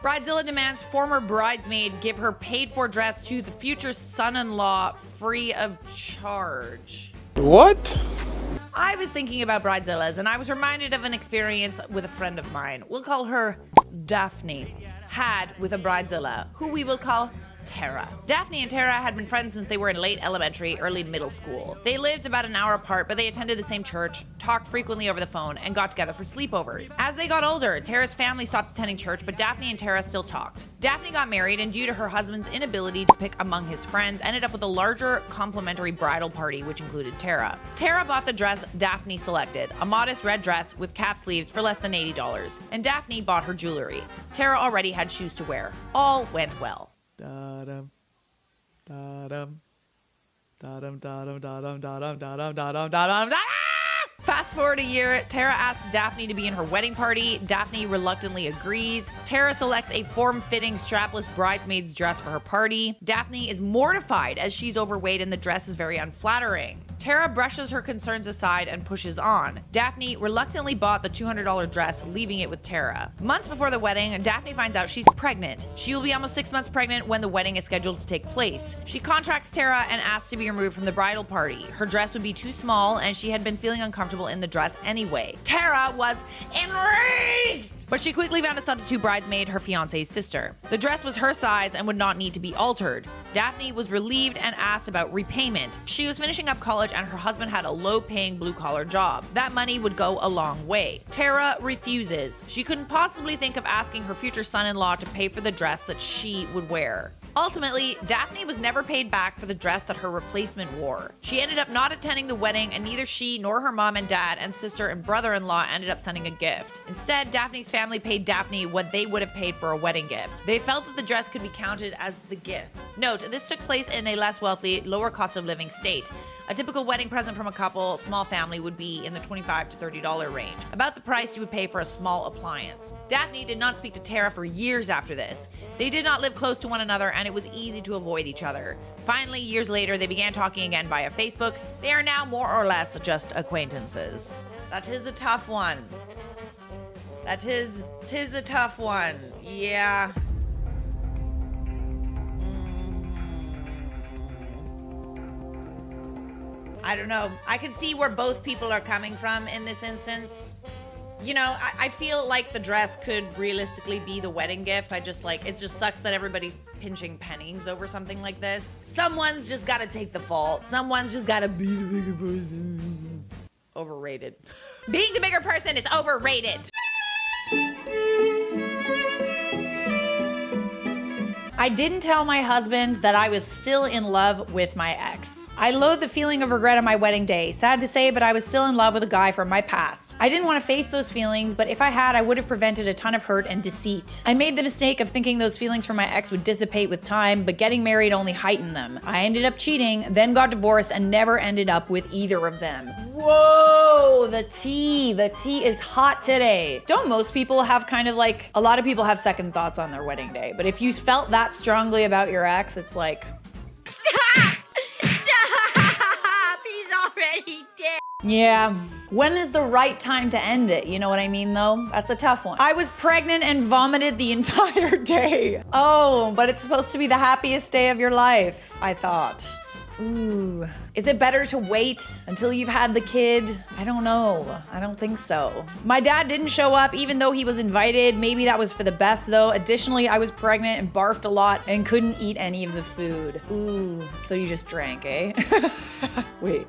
Bridezilla demands former bridesmaid give her paid-for dress to the future son-in-law free of charge. What? I was thinking about Bridezillas, and I was reminded of an experience with a friend of mine. We'll call her Daphne. Had with a Bridezilla, who we will call Tara. Daphne and Tara had been friends since they were in late elementary, early middle school. They lived about an hour apart, but they attended the same church, talked frequently over the phone, and got together for sleepovers. As they got older, Tara's family stopped attending church, but Daphne and Tara still talked. Daphne got married, and due to her husband's inability to pick among his friends, ended up with a larger complimentary bridal party, which included Tara. Tara bought the dress Daphne selected, a modest red dress with cap sleeves for less than $80, and Daphne bought her jewelry. Tara already had shoes to wear. All went well. Da-dum, da-dum, da-dum, da-dum, da-dum, da-dum, da-dum, da-dum, da-dum, da-dum. Fast forward a year, Tara asks Daphne to be in her wedding party. Daphne reluctantly agrees. Tara selects a form-fitting strapless bridesmaid's dress for her party. Daphne is mortified as she's overweight and the dress is very unflattering. Tara brushes her concerns aside and pushes on. Daphne reluctantly bought the $200 dress, leaving it with Tara. Months before the wedding, Daphne finds out she's pregnant. She will be almost 6 months pregnant when the wedding is scheduled to take place. She contracts Tara and asks to be removed from the bridal party. Her dress would be too small, and she had been feeling uncomfortable in the dress anyway. Tara was enraged! But she quickly found a substitute bridesmaid, her fiance's sister. The dress was her size and would not need to be altered. Daphne was relieved and asked about repayment. She was finishing up college and her husband had a low-paying blue-collar job. That money would go a long way. Tara refuses. She couldn't possibly think of asking her future son-in-law to pay for the dress that she would wear. Ultimately, Daphne was never paid back for the dress that her replacement wore. She ended up not attending the wedding, and neither she nor her mom and dad and sister and brother-in-law ended up sending a gift. Instead, Daphne's family paid Daphne what they would have paid for a wedding gift. They felt that the dress could be counted as the gift. Note, this took place in a less wealthy, lower cost of living state. A typical wedding present from a couple, small family, would be in the $25 to $30 range, about the price you would pay for a small appliance. Daphne did not speak to Tara for years after this. They did not live close to one another, and and it was easy to avoid each other. Finally, years later, they began talking again via Facebook. They are now more or less just acquaintances. That is a tough one. Tis a tough one. Yeah. I don't know. I can see where both people are coming from in this instance. You know, I feel like the dress could realistically be the wedding gift. It just sucks that everybody's pinching pennies over something like this. Someone's just got to take the fault. Someone's just got to be the bigger person. Overrated. Being the bigger person is overrated. I didn't tell my husband that I was still in love with my ex. I loathe the feeling of regret on my wedding day. Sad to say, but I was still in love with a guy from my past. I didn't want to face those feelings, but if I had, I would have prevented a ton of hurt and deceit. I made the mistake of thinking those feelings for my ex would dissipate with time, but getting married only heightened them. I ended up cheating, then got divorced, and never ended up with either of them. Whoa, the tea is hot today. Don't most people have kind of like, a lot of people have second thoughts on their wedding day, but if you felt that strongly about your ex, it's like, Stop! He's already dead. yeah. When is the right time to end it? You know what I mean, though? That's a tough one. I was pregnant and vomited the entire day. Oh, but it's supposed to be the happiest day of your life, I thought. Ooh. Is it better to wait until you've had the kid? I don't know. I don't think so. My dad didn't show up even though he was invited. Maybe that was for the best though. Additionally, I was pregnant and barfed a lot and couldn't eat any of the food. Ooh, so you just drank, eh? Wait.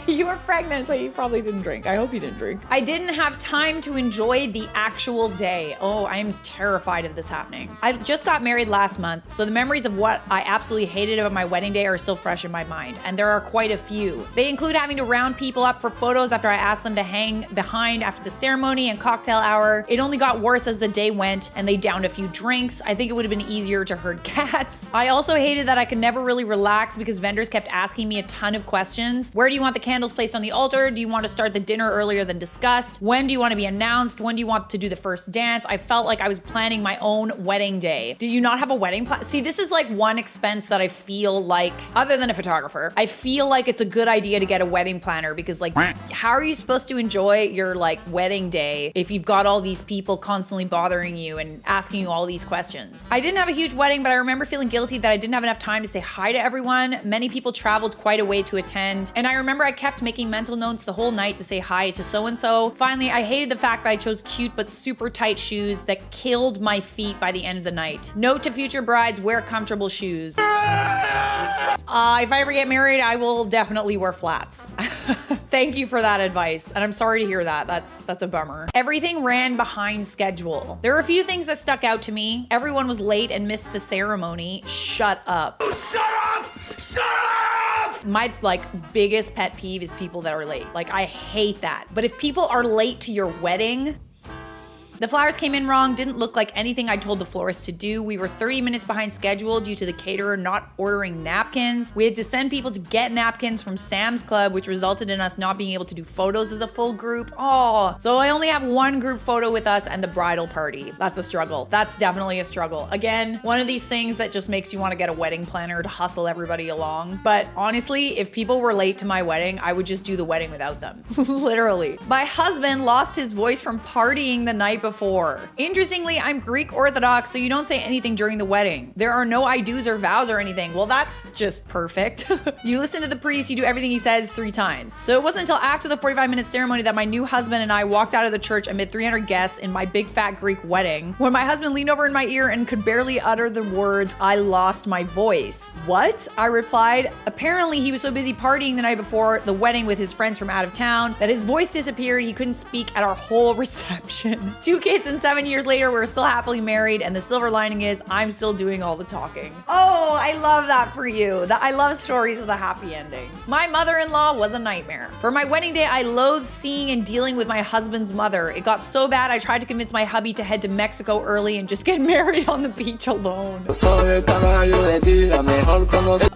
You were pregnant, so you probably didn't drink. I hope you didn't drink. I didn't have time to enjoy the actual day. Oh, I am terrified of this happening. I just got married last month, so the memories of what I absolutely hated about my wedding day are still fresh in my mind, and there are quite a few. They include having to round people up for photos after I asked them to hang behind after the ceremony and cocktail hour. It only got worse as the day went, and they downed a few drinks. I think it would have been easier to herd cats. I also hated that I could never really relax because vendors kept asking me a ton of questions. Where do you want the candles placed on the altar? Do you want to start the dinner earlier than discussed? When do you want to be announced? When do you want to do the first dance? I felt like I was planning my own wedding day. Did you not have a wedding plan? See, this is like one expense that I feel like, other than a photographer, I feel like it's a good idea to get a wedding planner because like, how are you supposed to enjoy your like wedding day if you've got all these people constantly bothering you and asking you all these questions? I didn't have a huge wedding, but I remember feeling guilty that I didn't have enough time to say hi to everyone. Many people traveled quite a way to attend, and I remember I kept making mental notes the whole night to say hi to so-and-so. Finally, I hated the fact that I chose cute but super tight shoes that killed my feet by the end of the night. Note to future brides, wear comfortable shoes. If I ever get married, I will definitely wear flats. Thank you for that advice, and I'm sorry to hear that. That's a bummer. Everything ran behind schedule. There are a few things that stuck out to me. Everyone was late and missed the ceremony. Shut up. Shut up! Shut up! My like biggest pet peeve is people that are late. Like I hate that. But if people are late to your wedding, the flowers came in wrong, didn't look like anything I told the florist to do. We were 30 minutes behind schedule due to the caterer not ordering napkins. We had to send people to get napkins from Sam's Club, which resulted in us not being able to do photos as a full group. Oh, so I only have one group photo with us and the bridal party. That's a struggle. That's definitely a struggle. Again, one of these things that just makes you want to get a wedding planner to hustle everybody along. But honestly, if people were late to my wedding, I would just do the wedding without them. Literally. My husband lost his voice from partying the night before. Interestingly, I'm Greek Orthodox, so you don't say anything during the wedding. There are no I do's or vows or anything. Well, that's just perfect. You listen to the priest, you do everything he says 3 times. So it wasn't until after the 45-minute ceremony that my new husband and I walked out of the church amid 300 guests in my big fat Greek wedding, when my husband leaned over in my ear and could barely utter the words, "I lost my voice." What? I replied. Apparently, he was so busy partying the night before the wedding with his friends from out of town that his voice disappeared. He couldn't speak at our whole reception. 2 kids and 7 years later, we're still happily married, and the silver lining is I'm still doing all the talking. Oh, I love that for you. I love stories with a happy ending. My mother-in-law was a nightmare. For my wedding day, I loathed seeing and dealing with my husband's mother. It got so bad, I tried to convince my hubby to head to Mexico early and just get married on the beach alone.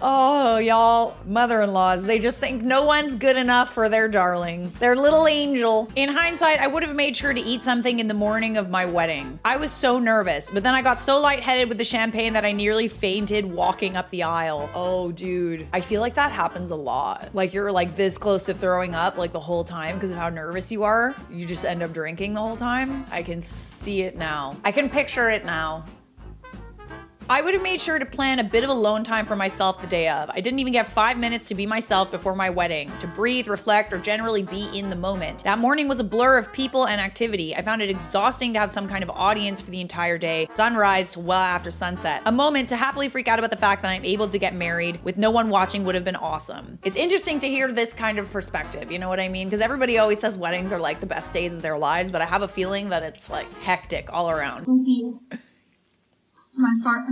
Oh, y'all, mother-in-laws, they just think no one's good enough for their darling, their little angel. In hindsight, I would have made sure to eat something in the morning morning of my wedding. I was so nervous, but then I got so lightheaded with the champagne that I nearly fainted walking up the aisle. Oh, dude. I feel like that happens a lot. Like you're like this close to throwing up like the whole time because of how nervous you are. You just end up drinking the whole time. I can see it now. I can picture it now. I would have made sure to plan a bit of alone time for myself the day of. I didn't even get 5 minutes to be myself before my wedding, to breathe, reflect, or generally be in the moment. That morning was a blur of people and activity. I found it exhausting to have some kind of audience for the entire day, sunrise to well after sunset. A moment to happily freak out about the fact that I'm able to get married with no one watching would have been awesome. It's interesting to hear this kind of perspective, you know what I mean? Because everybody always says weddings are like the best days of their lives, but I have a feeling that it's like hectic all around. My fart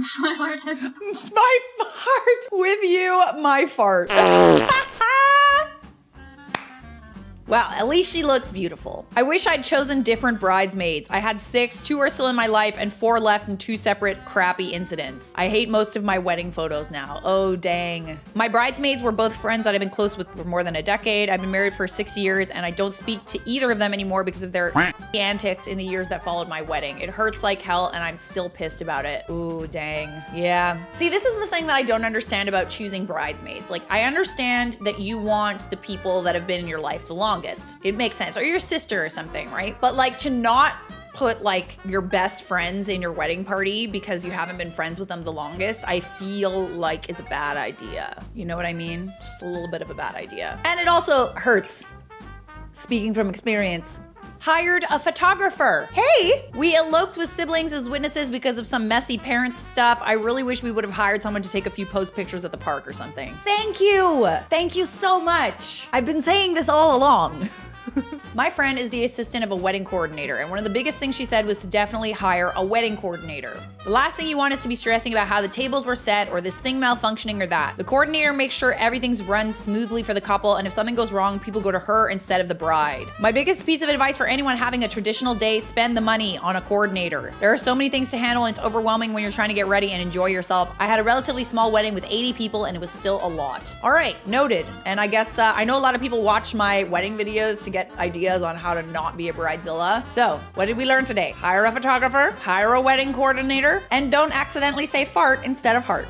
has... My fart with you, my fart. Wow, at least she looks beautiful. I wish I'd chosen different bridesmaids. I had 6, 2 are still in my life, and 4 left in 2 separate crappy incidents. I hate most of my wedding photos now. Oh, dang. My bridesmaids were both friends that I've been close with for more than a decade. I've been married for 6 years, and I don't speak to either of them anymore because of their antics in the years that followed my wedding. It hurts like hell, and I'm still pissed about it. Ooh, dang. Yeah. See, this is the thing that I don't understand about choosing bridesmaids. Like, I understand that you want the people that have been in your life the longest. It makes sense. Or your sister or something, right? But like to not put like your best friends in your wedding party because you haven't been friends with them the longest, I feel like is a bad idea. You know what I mean? Just a little bit of a bad idea. And it also hurts. Speaking from experience. Hired a photographer. Hey, we eloped with siblings as witnesses because of some messy parents stuff. I really wish we would have hired someone to take a few post pictures at the park or something. Thank you. Thank you so much. I've been saying this all along. My friend is the assistant of a wedding coordinator, and one of the biggest things she said was to definitely hire a wedding coordinator. The last thing you want is to be stressing about how the tables were set or this thing malfunctioning or that. The coordinator makes sure everything's run smoothly for the couple, and if something goes wrong, people go to her instead of the bride. My biggest piece of advice for anyone having a traditional day, spend the money on a coordinator. There are so many things to handle, and it's overwhelming when you're trying to get ready and enjoy yourself. I had a relatively small wedding with 80 people, and it was still a lot. All right, noted. And I guess I know a lot of people watch my wedding videos to get ideas on how to not be a bridezilla. So, what did we learn today? Hire a photographer, hire a wedding coordinator, and don't accidentally say fart instead of heart.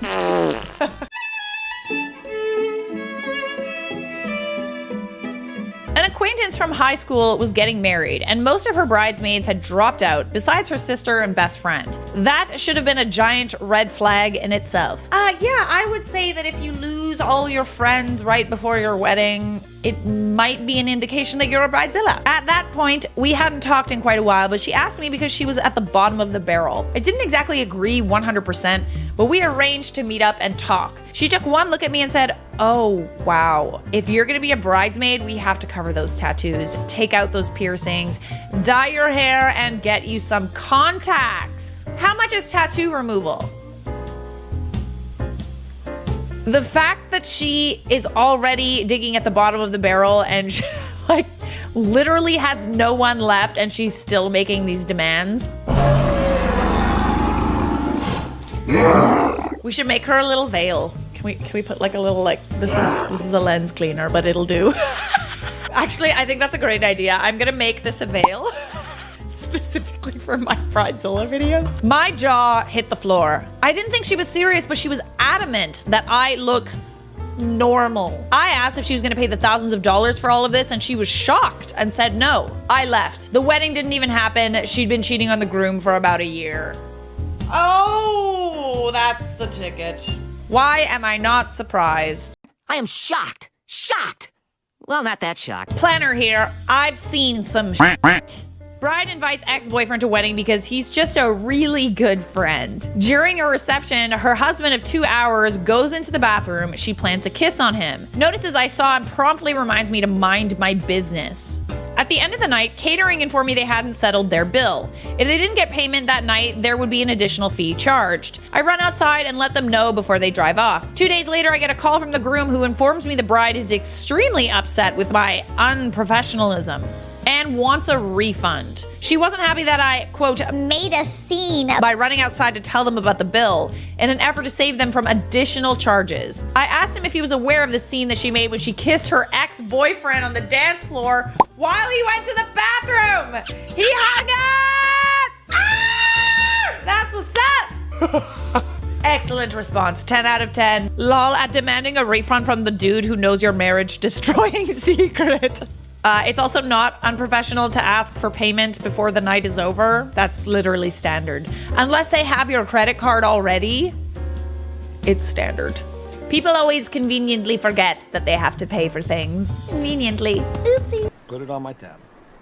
An acquaintance from high school was getting married, and most of her bridesmaids had dropped out, besides her sister and best friend. That should have been a giant red flag in itself. Yeah, I would say that if you lose all your friends right before your wedding, it might be an indication that you're a bridezilla. At that point, we hadn't talked in quite a while, but she asked me because she was at the bottom of the barrel. I didn't exactly agree 100%, but we arranged to meet up and talk. She took one look at me and said, "Oh, wow. If you're gonna be a bridesmaid, we have to cover those tattoos, take out those piercings, dye your hair, and get you some contacts." How much is tattoo removal? The fact that she is already digging at the bottom of the barrel and she, like literally has no one left and she's still making these demands. We should make her a little veil. Can we put like a little like this is a lens cleaner, but it'll do. Actually, I think that's a great idea. I'm gonna make this a veil. Specifically for my Bridezilla videos. My jaw hit the floor. I didn't think she was serious, but she was adamant that I look normal. I asked if she was gonna pay the thousands of dollars for all of this, and she was shocked and said no. I left. The wedding didn't even happen. She'd been cheating on the groom for about a year. Oh, that's the ticket. Why am I not surprised? I am shocked. Shocked. Well, not that shocked. Planner here. I've seen some shit. Bride invites ex-boyfriend to wedding because he's just a really good friend. During a reception, her husband of 2 hours goes into the bathroom. She plans to kiss on him. Notices I saw and promptly reminds me to mind my business. At the end of the night, catering informed me they hadn't settled their bill. If they didn't get payment that night, there would be an additional fee charged. I run outside and let them know before they drive off. 2 days later, I get a call from the groom who informs me the bride is extremely upset with my unprofessionalism and wants a refund. She wasn't happy that I, quote, made a scene by running outside to tell them about the bill in an effort to save them from additional charges. I asked him if he was aware of the scene that she made when she kissed her ex-boyfriend on the dance floor while he went to the bathroom. He hung That's what's up. Excellent response. 10 out of 10. Lol at demanding a refund from the dude who knows your marriage destroying secret. It's also not unprofessional to ask for payment before the night is over. That's literally standard. Unless they have your credit card already, it's standard. People always conveniently forget that they have to pay for things. Conveniently. Oopsie. Put it on my tab.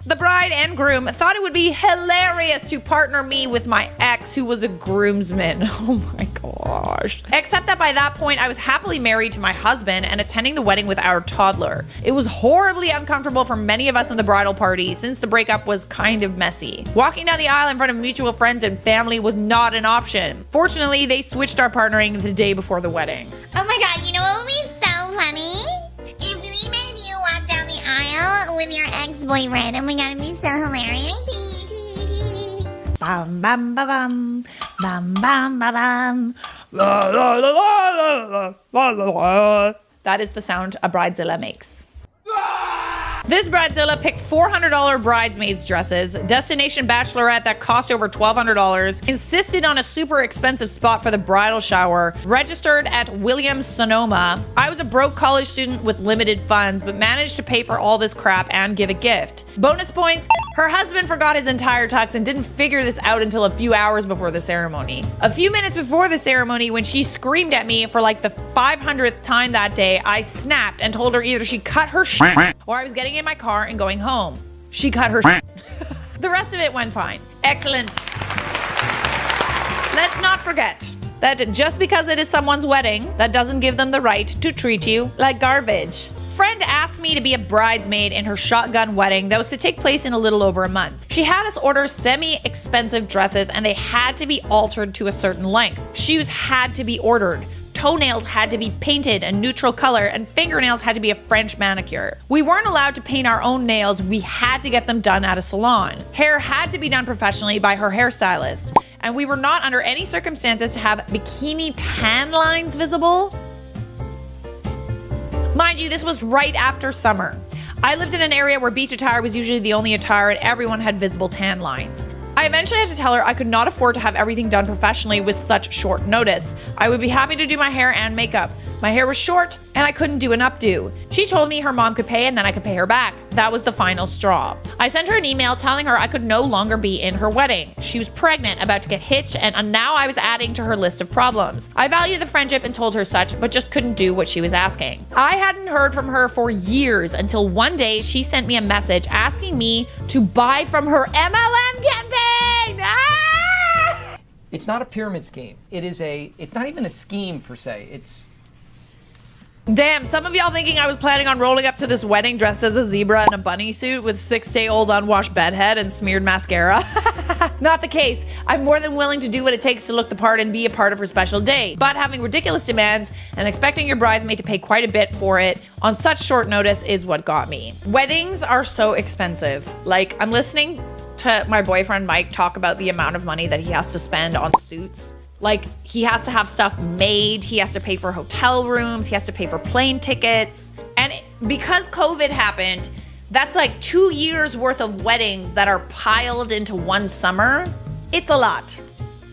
The bride and groom thought it would be hilarious to partner me with my ex who was a groomsman. Oh my gosh. Except that by that point, I was happily married to my husband and attending the wedding with our toddler. It was horribly uncomfortable for many of us in the bridal party since the breakup was kind of messy. Walking down the aisle in front of mutual friends and family was not an option. Fortunately, they switched our partnering the day before the wedding. Oh my god, you know what would be so funny? If we made you walk down the aisle with your ex-boyfriend. Oh my god, it'd be so hilarious. Bam bam ba bam, bam bam ba bam. La la la la la la la. That is the sound a bridezilla makes. This bridezilla picked $400 bridesmaids dresses, destination bachelorette that cost over $1,200, insisted on a super expensive spot for the bridal shower, registered at Williams-Sonoma. I was a broke college student with limited funds, but managed to pay for all this crap and give a gift. Bonus points, her husband forgot his entire tux and didn't figure this out until a few hours before the ceremony. A few minutes before the ceremony, when she screamed at me for like the 500th time that day, I snapped and told her either she cut her shit or I was getting in my car and going home. She cut her shit. The rest of it went fine. Excellent. Let's not forget that just because it is someone's wedding, that doesn't give them the right to treat you like garbage. Friend asked me to be a bridesmaid in her shotgun wedding that was to take place in a little over a month. She had us order semi-expensive dresses and they had to be altered to a certain length. Shoes had to be ordered. Toenails had to be painted a neutral color and fingernails had to be a French manicure. We weren't allowed to paint our own nails, we had to get them done at a salon. Hair had to be done professionally by her hairstylist. And we were not under any circumstances to have bikini tan lines visible. Mind you, this was right after summer. I lived in an area where beach attire was usually the only attire and everyone had visible tan lines. I eventually had to tell her I could not afford to have everything done professionally with such short notice. I would be happy to do my hair and makeup. My hair was short and I couldn't do an updo. She told me her mom could pay and then I could pay her back. That was the final straw. I sent her an email telling her I could no longer be in her wedding. She was pregnant, about to get hitched, and now I was adding to her list of problems. I value the friendship and told her such, but just couldn't do what she was asking. I hadn't heard from her for years until one day she sent me a message asking me to buy from her MLM campaign. Ah! It's not a pyramid scheme. It's not even a scheme per se. Damn, some of y'all thinking I was planning on rolling up to this wedding dressed as a zebra in a bunny suit with 6-day-old unwashed bedhead and smeared mascara? Not the case. I'm more than willing to do what it takes to look the part and be a part of her special day. But having ridiculous demands and expecting your bridesmaid to pay quite a bit for it on such short notice is what got me. Weddings are so expensive. Like, I'm listening to my boyfriend Mike talk about the amount of money that he has to spend on suits. Like, he has to have stuff made, he has to pay for hotel rooms, he has to pay for plane tickets. And because COVID happened, that's like 2 years worth of weddings that are piled into one summer. It's a lot.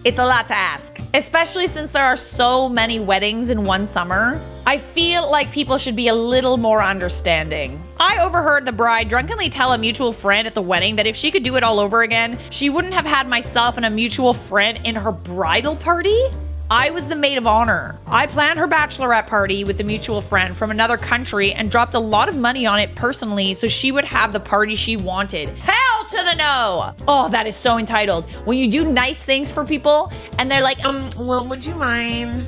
It's a lot to ask, especially since there are so many weddings in one summer. I feel like people should be a little more understanding. I overheard the bride drunkenly tell a mutual friend at the wedding that if she could do it all over again, she wouldn't have had myself and a mutual friend in her bridal party. I was the maid of honor. I planned her bachelorette party with the mutual friend from another country and dropped a lot of money on it personally so she would have the party she wanted. Hell to the no! Oh, that is so entitled. When you do nice things for people and they're like, well, would you mind?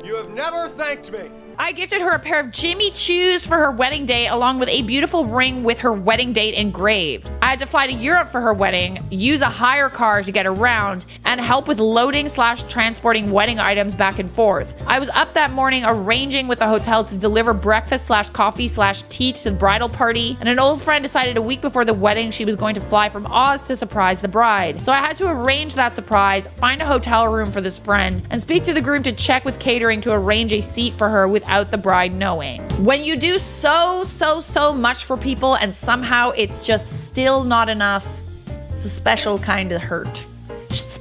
You have never thanked me. I gifted her a pair of Jimmy Choos for her wedding day, along with a beautiful ring with her wedding date engraved. I had to fly to Europe for her wedding, use a hire car to get around, and help with loading/transporting wedding items back and forth. I was up that morning arranging with the hotel to deliver breakfast/coffee/tea to the bridal party, and an old friend decided a week before the wedding she was going to fly from Oz to surprise the bride. So I had to arrange that surprise, find a hotel room for this friend, and speak to the groom to check with catering to arrange a seat for her without the bride knowing. When you do so much for people and somehow it's just still not enough, it's a special kind of hurt.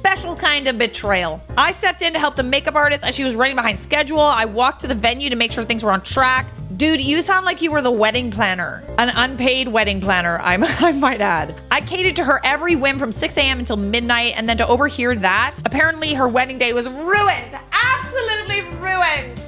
special kind of betrayal. I stepped in to help the makeup artist as she was running behind schedule. I walked to the venue to make sure things were on track. Dude, you sound like you were the wedding planner. An unpaid wedding planner, I might add. I catered to her every whim from 6 a.m. until midnight, and then to overhear that, apparently her wedding day was ruined. Absolutely ruined.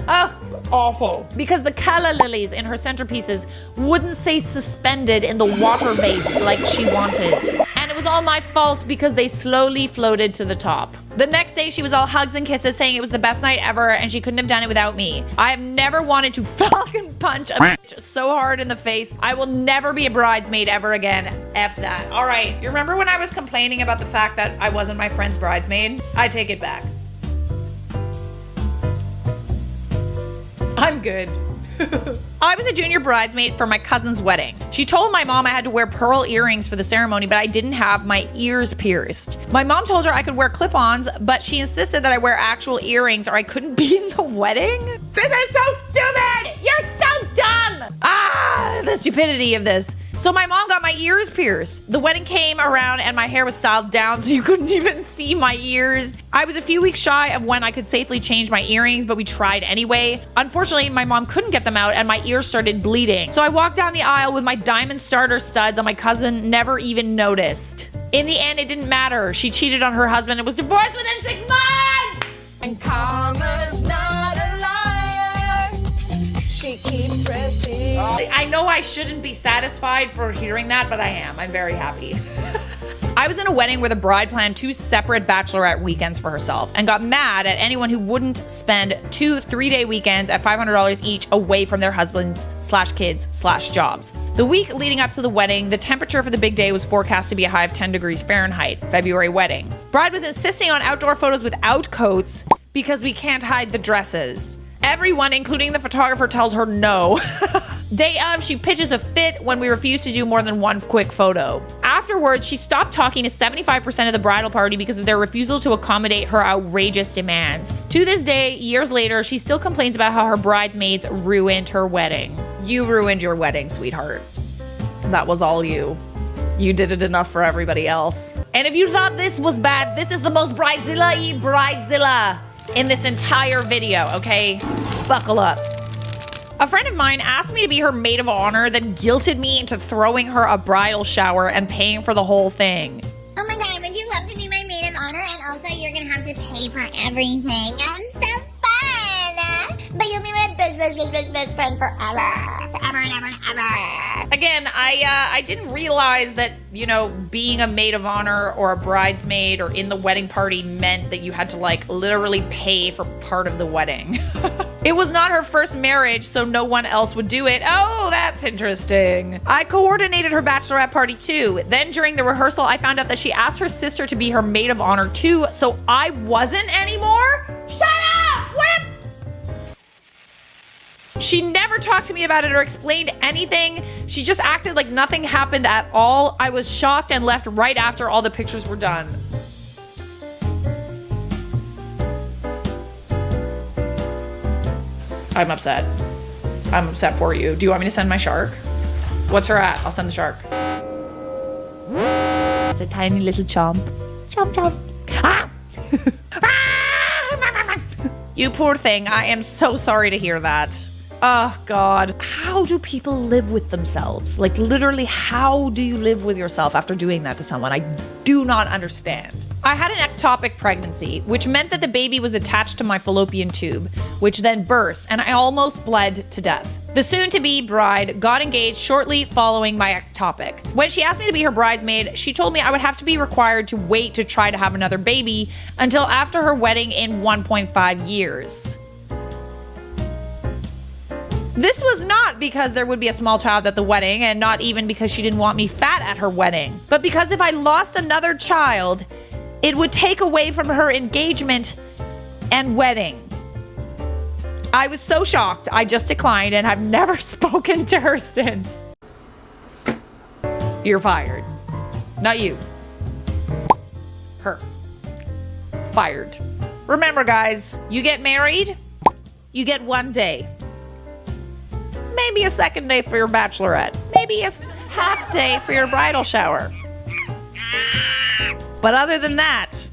Ugh, awful. Because the calla lilies in her centerpieces wouldn't stay suspended in the water vase like she wanted. And it was all my fault because they slowly floated to the top. The next day, she was all hugs and kisses, saying it was the best night ever and she couldn't have done it without me. I have never wanted to fucking punch a bitch so hard in the face. I will never be a bridesmaid ever again. F that. All right, you remember when I was complaining about the fact that I wasn't my friend's bridesmaid? I take it back. I'm good. I was a junior bridesmaid for my cousin's wedding. She told my mom I had to wear pearl earrings for the ceremony, but I didn't have my ears pierced. My mom told her I could wear clip-ons, but she insisted that I wear actual earrings or I couldn't be in the wedding. This is so stupid! You're so dumb! Ah, the stupidity of this. So my mom got my ears pierced. The wedding came around and my hair was styled down so you couldn't even see my ears. I was a few weeks shy of when I could safely change my earrings, but we tried anyway. Unfortunately, my mom couldn't get them out and my ears started bleeding. So I walked down the aisle with my diamond starter studs and my cousin never even noticed. In the end, it didn't matter. She cheated on her husband and was divorced within 6 months! And karma's not a liar. She keeps pressing. I know I shouldn't be satisfied for hearing that, but I am. I'm very happy. I was in a wedding where the bride planned 2 separate bachelorette weekends for herself and got mad at anyone who wouldn't spend 2 3-day weekends at $500 each away from their husbands/kids/jobs. The week leading up to the wedding, the temperature for the big day was forecast to be a high of 10 degrees Fahrenheit, February wedding. Bride was insisting on outdoor photos without coats because we can't hide the dresses. Everyone, including the photographer, tells her no. Day of, she pitches a fit when we refuse to do more than one quick photo. Afterwards, she stopped talking to 75% of the bridal party because of their refusal to accommodate her outrageous demands. To this day, years later, she still complains about how her bridesmaids ruined her wedding. You ruined your wedding, sweetheart. That was all you. You did it enough for everybody else. And if you thought this was bad, this is the most bridezilla-y bridezilla in this entire video, okay? Buckle up. A friend of mine asked me to be her maid of honor, then guilted me into throwing her a bridal shower and paying for the whole thing. Oh my god, would you love to be my maid of honor? And also, you're gonna have to pay for everything. I'm so fun! But you'll be my best friend forever. Forever and ever and ever. Again, I didn't realize that, you know, being a maid of honor or a bridesmaid or in the wedding party meant that you had to, like, literally pay for part of the wedding. It was not her first marriage, so no one else would do it. Oh, that's interesting. I coordinated her bachelorette party too. Then during the rehearsal, I found out that she asked her sister to be her maid of honor too, so I wasn't anymore? Shut up! What? She never talked to me about it or explained anything. She just acted like nothing happened at all. I was shocked and left right after all the pictures were done. I'm upset. I'm upset for you. Do you want me to send my shark? What's her at? I'll send the shark. It's a tiny little chomp. Chomp, chomp. Ah! You poor thing. I am so sorry to hear that. Oh, God. How do people live with themselves? Like, literally, how do you live with yourself after doing that to someone? I do not understand. I had an ectopic pregnancy, which meant that the baby was attached to my fallopian tube, which then burst, and I almost bled to death. The soon-to-be bride got engaged shortly following my ectopic. When she asked me to be her bridesmaid, she told me I would have to be required to wait to try to have another baby until after her wedding in 1.5 years. This was not because there would be a small child at the wedding, and not even because she didn't want me fat at her wedding, but because if I lost another child, it would take away from her engagement and wedding. I was so shocked, I just declined and have never spoken to her since. You're fired. Not you. Her. Fired. Remember, guys, you get married, you get 1 day. Maybe a second day for your bachelorette. Maybe a half day for your bridal shower. But other than that,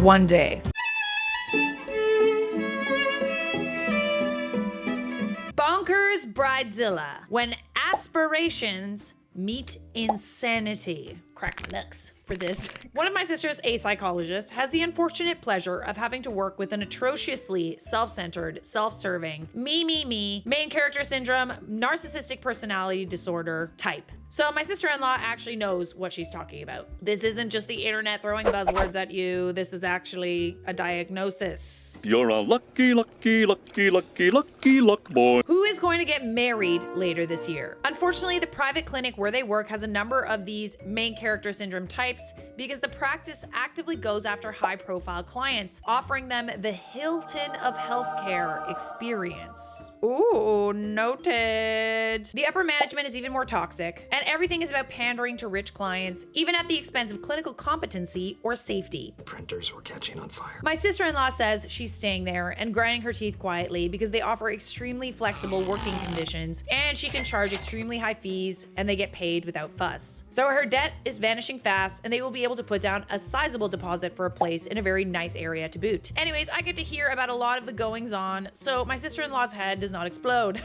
one day. Bonkers Bridezilla. When aspirations meet insanity. Crack my nuts for this. One of my sisters, a psychologist, has the unfortunate pleasure of having to work with an atrociously self-centered, self-serving, me, main character syndrome, narcissistic personality disorder type. So my sister-in-law actually knows what she's talking about. This isn't just the internet throwing buzzwords at you. This is actually a diagnosis. You're a lucky luck boy. Who is going to get married later this year? Unfortunately, the private clinic where they work has a number of these main character syndrome types because the practice actively goes after high-profile clients, offering them the Hilton of healthcare experience. Ooh, noted. The upper management is even more toxic, and everything is about pandering to rich clients, even at the expense of clinical competency or safety. Printers were catching on fire. My sister-in-law says she's staying there and grinding her teeth quietly because they offer extremely flexible working conditions, and she can charge extremely high fees, and they get paid without fuss. So her debt is vanishing fast, and they will be able to put down a sizable deposit for a place in a very nice area to boot. Anyways, I get to hear about a lot of the goings on, so my sister-in-law's head does not explode.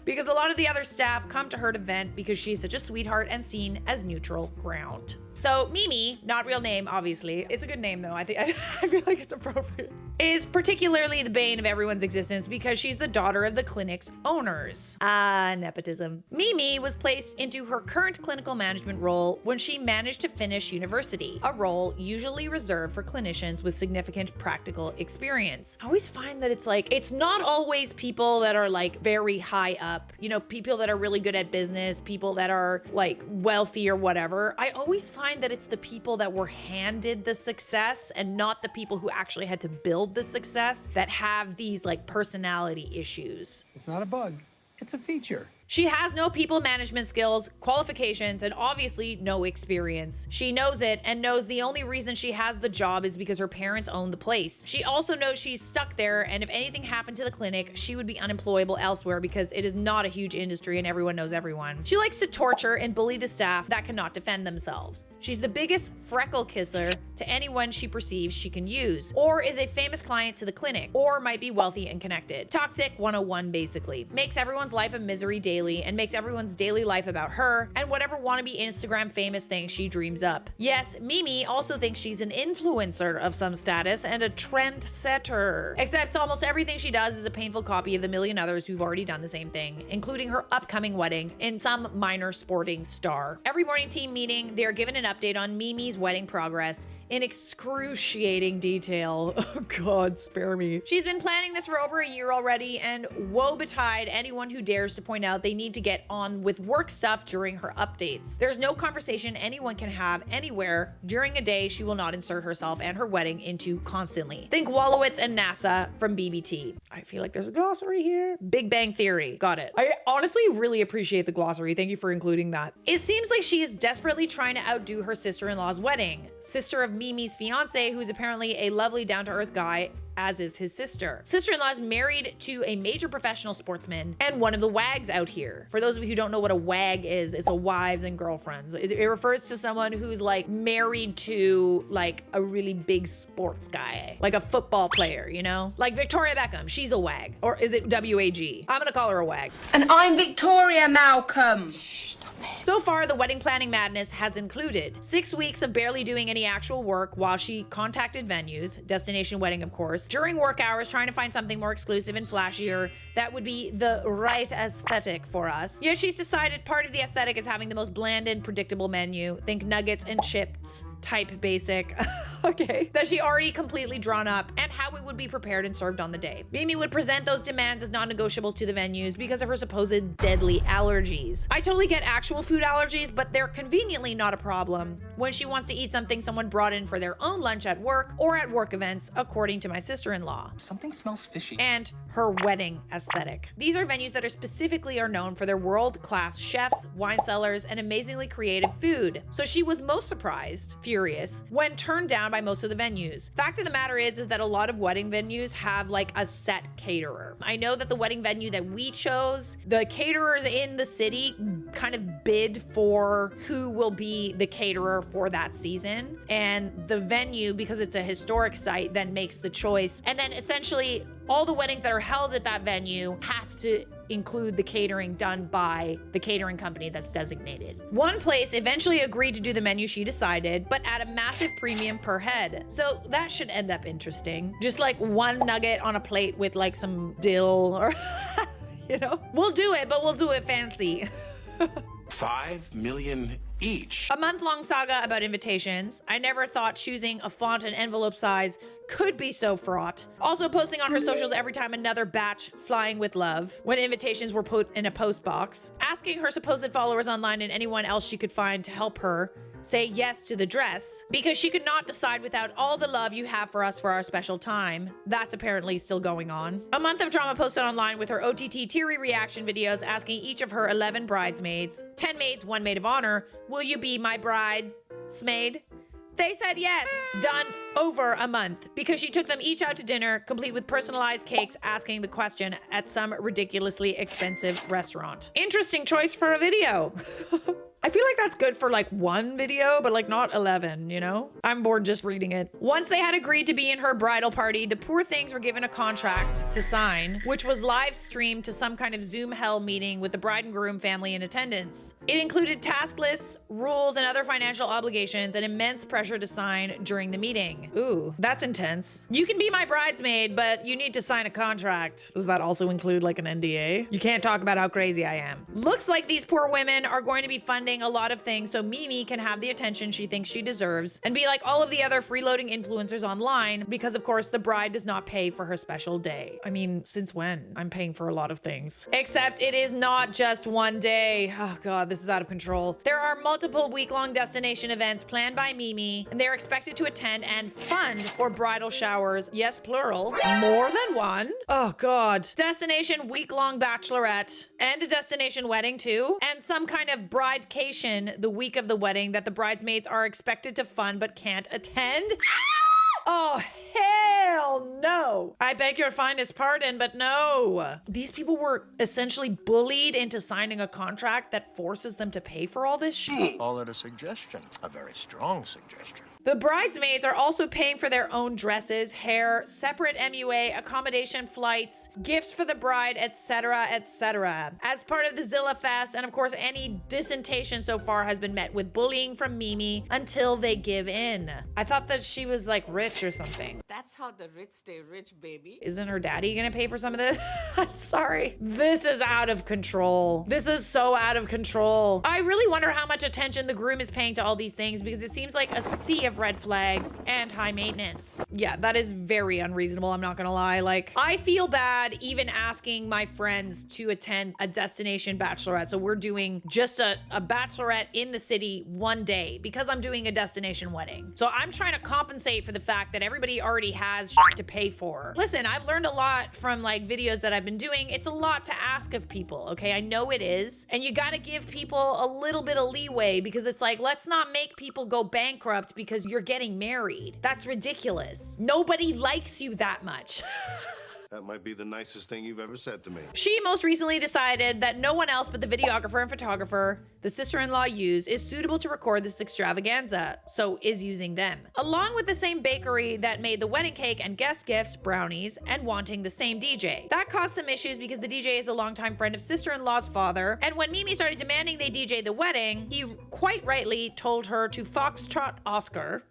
Because a lot of the other staff come to her to vent because she's such a sweetheart and seen as neutral ground. So Mimi, not real name, obviously. It's a good name though. I feel like it's appropriate. Is particularly the bane of everyone's existence because she's the daughter of the clinic's owners. Nepotism. Mimi was placed into her current clinical management role when she managed to finish university, a role usually reserved for clinicians with significant practical experience. I always find that it's not always people that are like very high up, you know, people that are really good at business, people that are like wealthy or whatever. I always find that it's the people that were handed the success and not the people who actually had to build the success that have these like personality issues. It's not a bug, it's a feature. She has no people management skills, qualifications, and obviously no experience. She knows it and knows the only reason she has the job is because her parents own the place. She also knows she's stuck there, and if anything happened to the clinic, she would be unemployable elsewhere because it is not a huge industry and everyone knows everyone. She likes to torture and bully the staff that cannot defend themselves. She's the biggest freckle kisser to anyone she perceives she can use, or is a famous client to the clinic, or might be wealthy and connected. Toxic 101 basically. Makes everyone's life a misery daily and makes everyone's daily life about her and whatever wannabe Instagram famous thing she dreams up. Yes, Mimi also thinks she's an influencer of some status and a trendsetter. Except almost everything she does is a painful copy of the million others who've already done the same thing, including her upcoming wedding in some minor sporting star. Every morning team meeting, they are given an update on Mimi's wedding progress in excruciating detail. Oh God, spare me. She's been planning this for over a year already, and woe betide anyone who dares to point out they need to get on with work stuff during her updates. There's no conversation anyone can have anywhere during a day she will not insert herself and her wedding into constantly. Think Wallowitz and NASA from BBT. I feel like there's a glossary here. Big Bang Theory. Got it. I honestly really appreciate the glossary. Thank you for including that. It seems like she is desperately trying to outdo her sister-in-law's wedding. Sister of Mimi's fiance, who's apparently a lovely down-to-earth guy, as is his sister. Sister-in-law is married to a major professional sportsman and one of the wags out here. For those of you who don't know what a wag is, it's a wives and girlfriends. It refers to someone who's like married to like a really big sports guy, like a football player, you know? Like Victoria Beckham, she's a wag. Or is it WAG? I'm gonna call her a wag. And I'm Victoria Malcolm. So far, the wedding planning madness has included 6 weeks of barely doing any actual work while she contacted venues, destination wedding of course, during work hours trying to find something more exclusive and flashier that would be the right aesthetic for us. Yet she's decided part of the aesthetic is having the most bland and predictable menu. Think nuggets and chips type basic. Okay. That she already completely drawn up and how it would be prepared and served on the day. Mimi would present those demands as non-negotiables to the venues because of her supposed deadly allergies. I totally get actual food allergies, but they're conveniently not a problem when she wants to eat something someone brought in for their own lunch at work or at work events, according to my sister-in-law. Something smells fishy. And her wedding aesthetic. These are venues that are specifically known for their world-class chefs, wine cellars, and amazingly creative food. So she was most surprised, furious, when turned down by most of the venues. Fact of the matter is that a lot of wedding venues have like a set caterer. I know that the wedding venue that we chose, the caterers in the city kind of bid for who will be the caterer for that season. And the venue, because it's a historic site, then makes the choice. And then essentially all the weddings that are held at that venue have to include the catering done by the catering company that's designated. One place eventually agreed to do the menu she decided, but at a massive premium per head. So that should end up interesting. Just like one nugget on a plate with like some dill or, you know, we'll do it, but we'll do it fancy. 5 million each. A month-long saga about invitations. I never thought choosing a font and envelope size could be so fraught. Also posting on her socials every time another batch flying with love when invitations were put in a post box. Asking her supposed followers online and anyone else she could find to help her say yes to the dress because she could not decide without all the love you have for us for our special time. That's apparently still going on. A month of drama posted online with her OTT teary reaction videos asking each of her 11 bridesmaids, 10 maids, 1 maid of honor, will you be my bridesmaid? They said yes. Done over a month because she took them each out to dinner, complete with personalized cakes, asking the question at some ridiculously expensive restaurant. Interesting choice for a video. I feel like that's good for like one video, but like not 11, you know? I'm bored just reading it. Once they had agreed to be in her bridal party, the poor things were given a contract to sign, which was live streamed to some kind of Zoom hell meeting with the bride and groom family in attendance. It included task lists, rules, and other financial obligations and immense pressure to sign during the meeting. Ooh, that's intense. You can be my bridesmaid, but you need to sign a contract. Does that also include like an NDA? You can't talk about how crazy I am. Looks like these poor women are going to be funding a lot of things so Mimi can have the attention she thinks she deserves and be like all of the other freeloading influencers online because of course the bride does not pay for her special day. I mean, since when? I'm paying for a lot of things. Except it is not just one day. Oh god, this is out of control. There are multiple week-long destination events planned by Mimi and they're expected to attend and fund for bridal showers. Yes, plural. More than one. Oh god. Destination week-long bachelorette and a destination wedding too. And some kind of bridecation the week of the wedding that the bridesmaids are expected to fund but can't attend. Oh, hell no. I beg your finest pardon, but no. These people were essentially bullied into signing a contract that forces them to pay for all this shit. Call it a suggestion, a very strong suggestion. The bridesmaids are also paying for their own dresses, hair, separate MUA, accommodation, flights, gifts for the bride, etc., etc. As part of the Zilla Fest, and of course any dissentation so far has been met with bullying from Mimi until they give in. I thought that she was like rich or something. That's how the rich stay rich, baby. Isn't her daddy gonna pay for some of this? I'm sorry. This is out of control. This is so out of control. I really wonder how much attention the groom is paying to all these things because it seems like a sea of red flags and high maintenance. Yeah, that is very unreasonable. I'm not gonna lie. Like, I feel bad even asking my friends to attend a destination bachelorette. So we're doing just a bachelorette in the city one day because I'm doing a destination wedding. So I'm trying to compensate for the fact that everybody already has shit to pay for. Listen, I've learned a lot from like videos that I've been doing. It's a lot to ask of people, okay? I know it is. And you gotta give people a little bit of leeway because it's like, let's not make people go bankrupt because you're getting married. That's ridiculous. Nobody likes you that much. That might be the nicest thing you've ever said to me. She most recently decided that no one else but the videographer and photographer the sister-in-law used is suitable to record this extravaganza, so is using them. Along with the same bakery that made the wedding cake and guest gifts, brownies, and wanting the same DJ. That caused some issues because the DJ is a longtime friend of sister-in-law's father, and when Mimi started demanding they DJ the wedding, he quite rightly told her to foxtrot Oscar.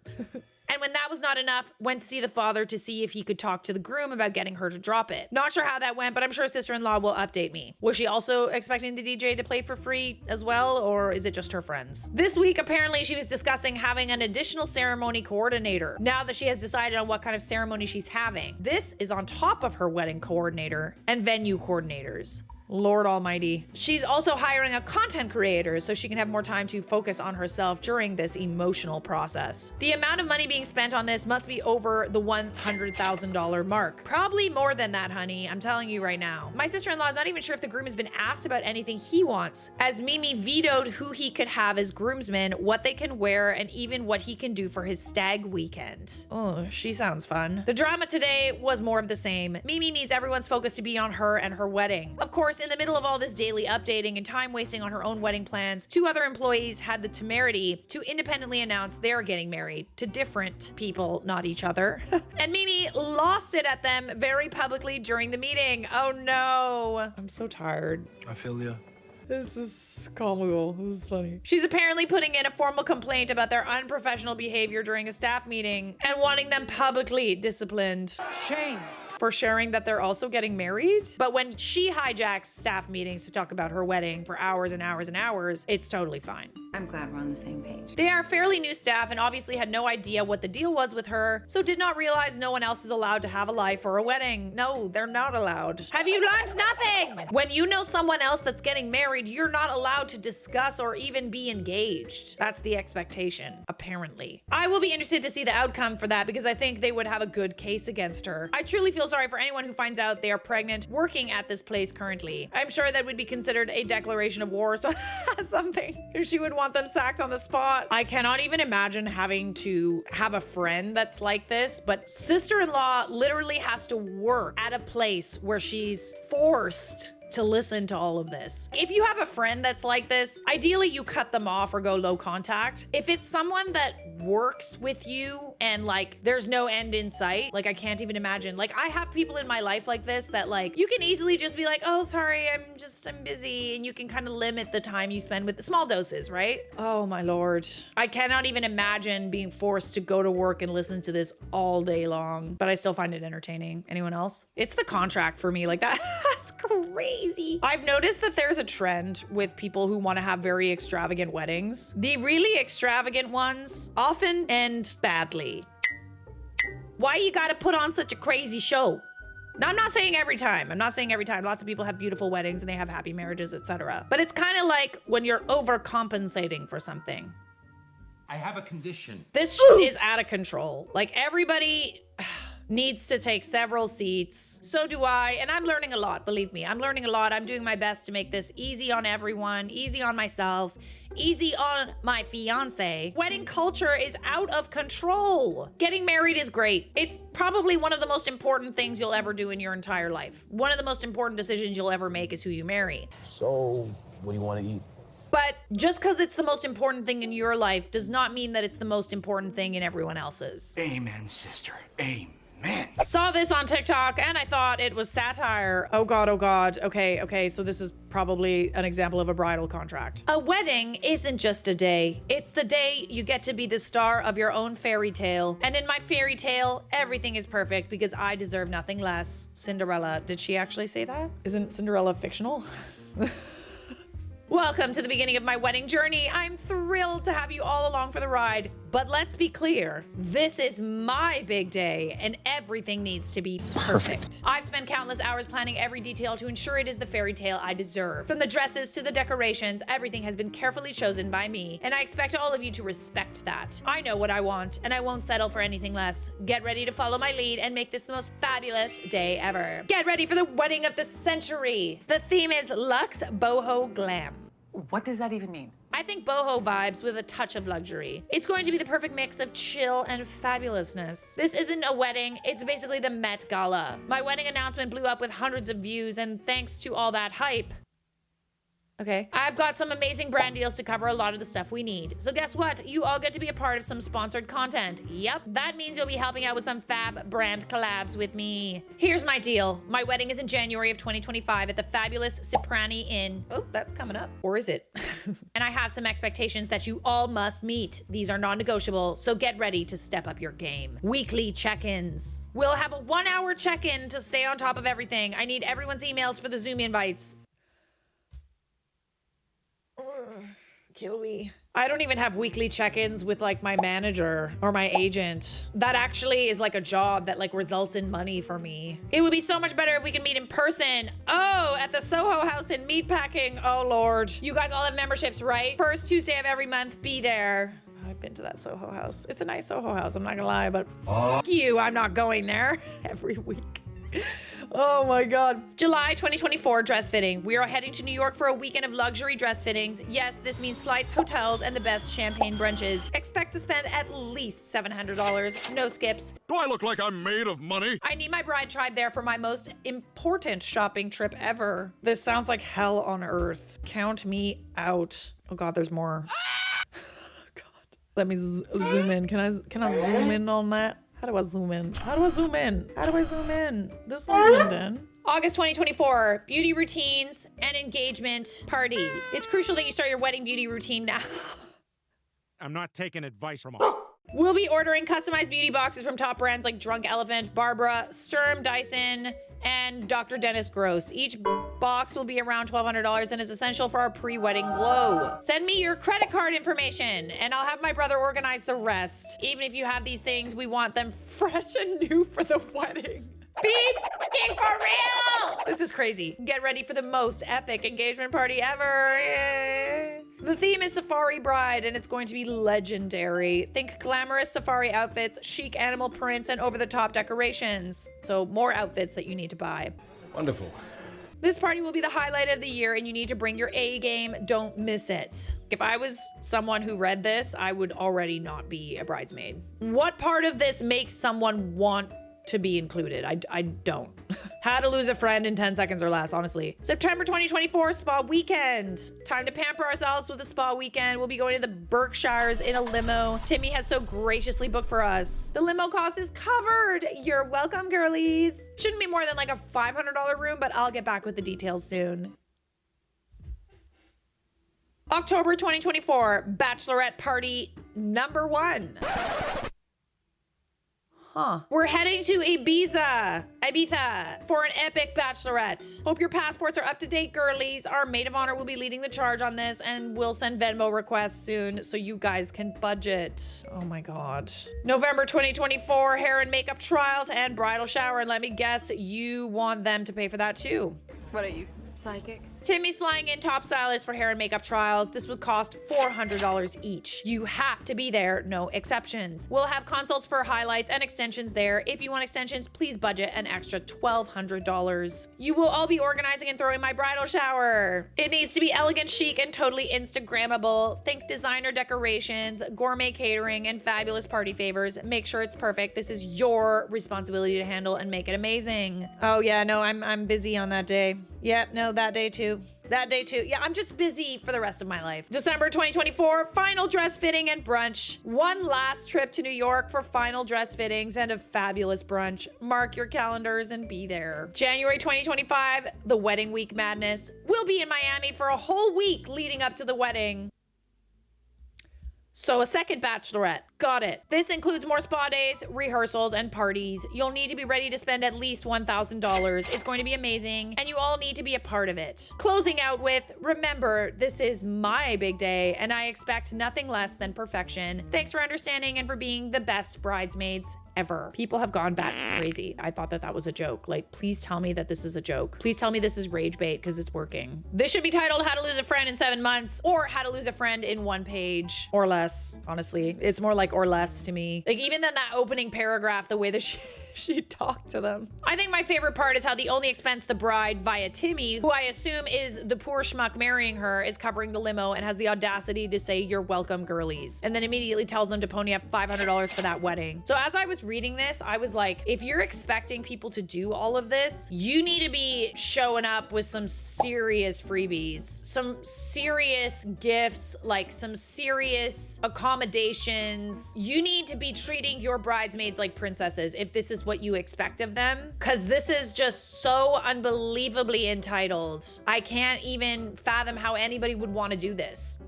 And when that was not enough, went to see the father to see if he could talk to the groom about getting her to drop it. Not sure how that went, but I'm sure sister-in-law will update me. Was she also expecting the DJ to play for free as well, or is it just her friends? This week, apparently she was discussing having an additional ceremony coordinator now that she has decided on what kind of ceremony she's having. This is on top of her wedding coordinator and venue coordinators. Lord almighty. She's also hiring a content creator so she can have more time to focus on herself during this emotional process. The amount of money being spent on this must be over the $100,000 mark. Probably more than that, honey. I'm telling you right now. My sister-in-law is not even sure if the groom has been asked about anything he wants, as Mimi vetoed who he could have as groomsmen, what they can wear, and even what he can do for his stag weekend. Oh, she sounds fun. The drama today was more of the same. Mimi needs everyone's focus to be on her and her wedding. Of course, in the middle of all this daily updating and time wasting on her own wedding plans, 2 other employees had the temerity to independently announce they're getting married to different people, not each other. And Mimi lost it at them very publicly during the meeting. Oh no. I'm so tired. I feel you. This is comical. This is funny. She's apparently putting in a formal complaint about their unprofessional behavior during a staff meeting and wanting them publicly disciplined. Shame. For sharing that they're also getting married. But when she hijacks staff meetings to talk about her wedding for hours and hours and hours, it's totally fine. I'm glad we're on the same page. They are fairly new staff and obviously had no idea what the deal was with her, so did not realize no one else is allowed to have a life or a wedding. No, they're not allowed. Have you learned nothing? When you know someone else that's getting married, you're not allowed to discuss or even be engaged. That's the expectation, apparently. I will be interested to see the outcome for that because I think they would have a good case against her. I truly feel sorry for anyone who finds out they are pregnant working at this place currently. I'm sure that would be considered a declaration of war or something. She would want them sacked on the spot. I cannot even imagine having to have a friend that's like this, but sister-in-law literally has to work at a place where she's forced to listen to all of this. If you have a friend that's like this, ideally you cut them off or go low contact. If it's someone that works with you and like there's no end in sight, like I can't even imagine. Like I have people in my life like this that like you can easily just be like, oh sorry, I'm busy, and you can kind of limit the time you spend with the small doses, right? Oh my lord. I cannot even imagine being forced to go to work and listen to this all day long, but I still find it entertaining. Anyone else? It's the contract for me, like that's crazy. I've noticed that there's a trend with people who want to have very extravagant weddings. The really extravagant ones often end badly. Why you gotta put on such a crazy show? Now, I'm not saying every time. Lots of people have beautiful weddings and they have happy marriages, etc. But it's kind of like when you're overcompensating for something. I have a condition. This shit is out of control. Like everybody needs to take several seats. So do I, and I'm learning a lot, believe me. I'm learning a lot. I'm doing my best to make this easy on everyone, easy on myself, easy on my fiance. Wedding culture is out of control. Getting married is great. It's probably one of the most important things you'll ever do in your entire life. One of the most important decisions you'll ever make is who you marry. So, what do you want to eat? But just because it's the most important thing in your life does not mean that it's the most important thing in everyone else's. Amen, sister. Amen. Saw this on TikTok and I thought it was satire. Oh God, oh God. Okay, so this is probably an example of a bridal contract. A wedding isn't just a day. It's the day you get to be the star of your own fairy tale. And in my fairy tale, everything is perfect because I deserve nothing less. Cinderella. Did she actually say that? Isn't Cinderella fictional? Welcome to the beginning of my wedding journey. I'm thrilled to have you all along for the ride. But let's be clear, this is my big day and everything needs to be perfect. I've spent countless hours planning every detail to ensure it is the fairy tale I deserve. From the dresses to the decorations, everything has been carefully chosen by me, and I expect all of you to respect that. I know what I want, and I won't settle for anything less. Get ready to follow my lead and make this the most fabulous day ever. Get ready for the wedding of the century. The theme is Luxe Boho Glam. What does that even mean? I think boho vibes with a touch of luxury. It's going to be the perfect mix of chill and fabulousness. This isn't a wedding, it's basically the Met Gala. My wedding announcement blew up with hundreds of views, and thanks to all that hype, okay, I've got some amazing brand deals to cover a lot of the stuff we need. So guess what? You all get to be a part of some sponsored content. Yep, that means you'll be helping out with some fab brand collabs with me. Here's my deal. My wedding is in January of 2025 at the fabulous Cipriani Inn. Oh, that's coming up. Or is it? And I have some expectations that you all must meet. These are non-negotiable, so get ready to step up your game. Weekly check-ins. We'll have a 1-hour check-in to stay on top of everything. I need everyone's emails for the Zoom invites. Kill me. I don't even have weekly check-ins with like my manager or my agent. That actually is like a job that like results in money for me. It would be so much better if we could meet in person. Oh, at the Soho House in Meatpacking. Oh Lord. You guys all have memberships, right? First Tuesday of every month, be there. I've been to that Soho House. It's a nice Soho House, I'm not gonna lie, but fuck you, I'm not going there every week. Oh my God. July 2024 dress fitting. We are heading to New York for a weekend of luxury dress fittings. Yes, this means flights, hotels, and the best champagne brunches. Expect to spend at least $700. No skips. Do I look like I'm made of money? I need my bride tribe there for my most important shopping trip ever. This sounds like hell on earth. Count me out. Oh God, there's more. God. Let me zoom in. Can I zoom in on that? How do I zoom in? How do I zoom in? How do I zoom in? This one zoomed in. August 2024, beauty routines and engagement party. It's crucial that you start your wedding beauty routine now. I'm not taking advice from a... We'll be ordering customized beauty boxes from top brands like Drunk Elephant, Barbara, Sturm, Dyson, and Dr. Dennis Gross. Each box will be around $1,200 and is essential for our pre-wedding glow. Send me your credit card information and I'll have my brother organize the rest. Even if you have these things, we want them fresh and new for the wedding. Be for real! This is crazy. Get ready for the most epic engagement party ever. Yay. The theme is Safari Bride and it's going to be legendary. Think glamorous safari outfits, chic animal prints, and over-the-top decorations. So more outfits that you need to buy. Wonderful. This party will be the highlight of the year and you need to bring your A game. Don't miss it. If I was someone who read this, I would already not be a bridesmaid. What part of this makes someone want to be included? I don't. How to lose a friend in 10 seconds or less, honestly. September 2024 spa weekend. Time to pamper ourselves with a spa weekend. We'll be going to the Berkshires in a limo. Timmy has so graciously booked for us. The limo cost is covered. You're welcome, girlies. Shouldn't be more than like a $500 room, but I'll get back with the details soon. October 2024 Bachelorette party number 1. We're heading to Ibiza for an epic bachelorette. Hope your passports are up to date, girlies. Our maid of honor will be leading the charge on this and we'll send Venmo requests soon so you guys can budget. Oh my God. November 2024 hair and makeup trials and bridal shower. And let me guess, you want them to pay for that too. What are you, psychic? Timmy's flying in top stylist for hair and makeup trials. This would cost $400 each. You have to be there, no exceptions. We'll have consults for highlights and extensions there. If you want extensions, please budget an extra $1,200. You will all be organizing and throwing my bridal shower. It needs to be elegant, chic, and totally Instagrammable. Think designer decorations, gourmet catering, and fabulous party favors. Make sure it's perfect. This is your responsibility to handle and make it amazing. Oh yeah, no, I'm busy on that day. Yeah, no, that day too. That day too. Yeah, I'm just busy for the rest of my life. December 2024, final dress fitting and brunch. One last trip to New York for final dress fittings and a fabulous brunch. Mark your calendars and be there. January 2025, the wedding week madness. We'll be in Miami for a whole week leading up to the wedding. So a second bachelorette. Got it. This includes more spa days, rehearsals, and parties. You'll need to be ready to spend at least $1,000. It's going to be amazing, and you all need to be a part of it. Closing out with, remember, this is my big day, and I expect nothing less than perfection. Thanks for understanding and for being the best bridesmaids ever. People have gone bat crazy. I thought that was a joke. Like, please tell me that this is a joke. Please tell me this is rage bait because it's working. This should be titled How to Lose a Friend in 7 Months or How to Lose a Friend in 1 page or less. Honestly, it's more like or less to me. Like, even then that opening paragraph, the way that she talked to them. I think my favorite part is how the only expense the bride via Timmy, who I assume is the poor schmuck marrying her, is covering the limo and has the audacity to say, "You're welcome, girlies." And then immediately tells them to pony up $500 for that wedding. So as I was reading this, I was like, if you're expecting people to do all of this, you need to be showing up with some serious freebies, some serious gifts, like some serious accommodations. You need to be treating your bridesmaids like princesses if this is what you expect of them, because this is just so unbelievably entitled. I can't even fathom how anybody would want to do this.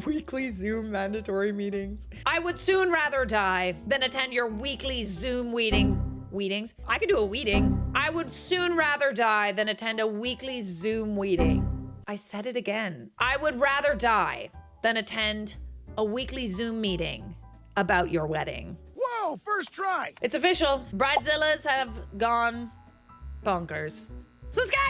Weekly Zoom mandatory meetings. I would soon rather die than attend your weekly Zoom meetings. I could do a weeding. I would soon rather die than attend a weekly Zoom meeting. I said it again. I would rather die than attend a weekly Zoom meeting about your wedding. Whoa, first try. It's official. Bridezillas have gone bonkers. Subscribe.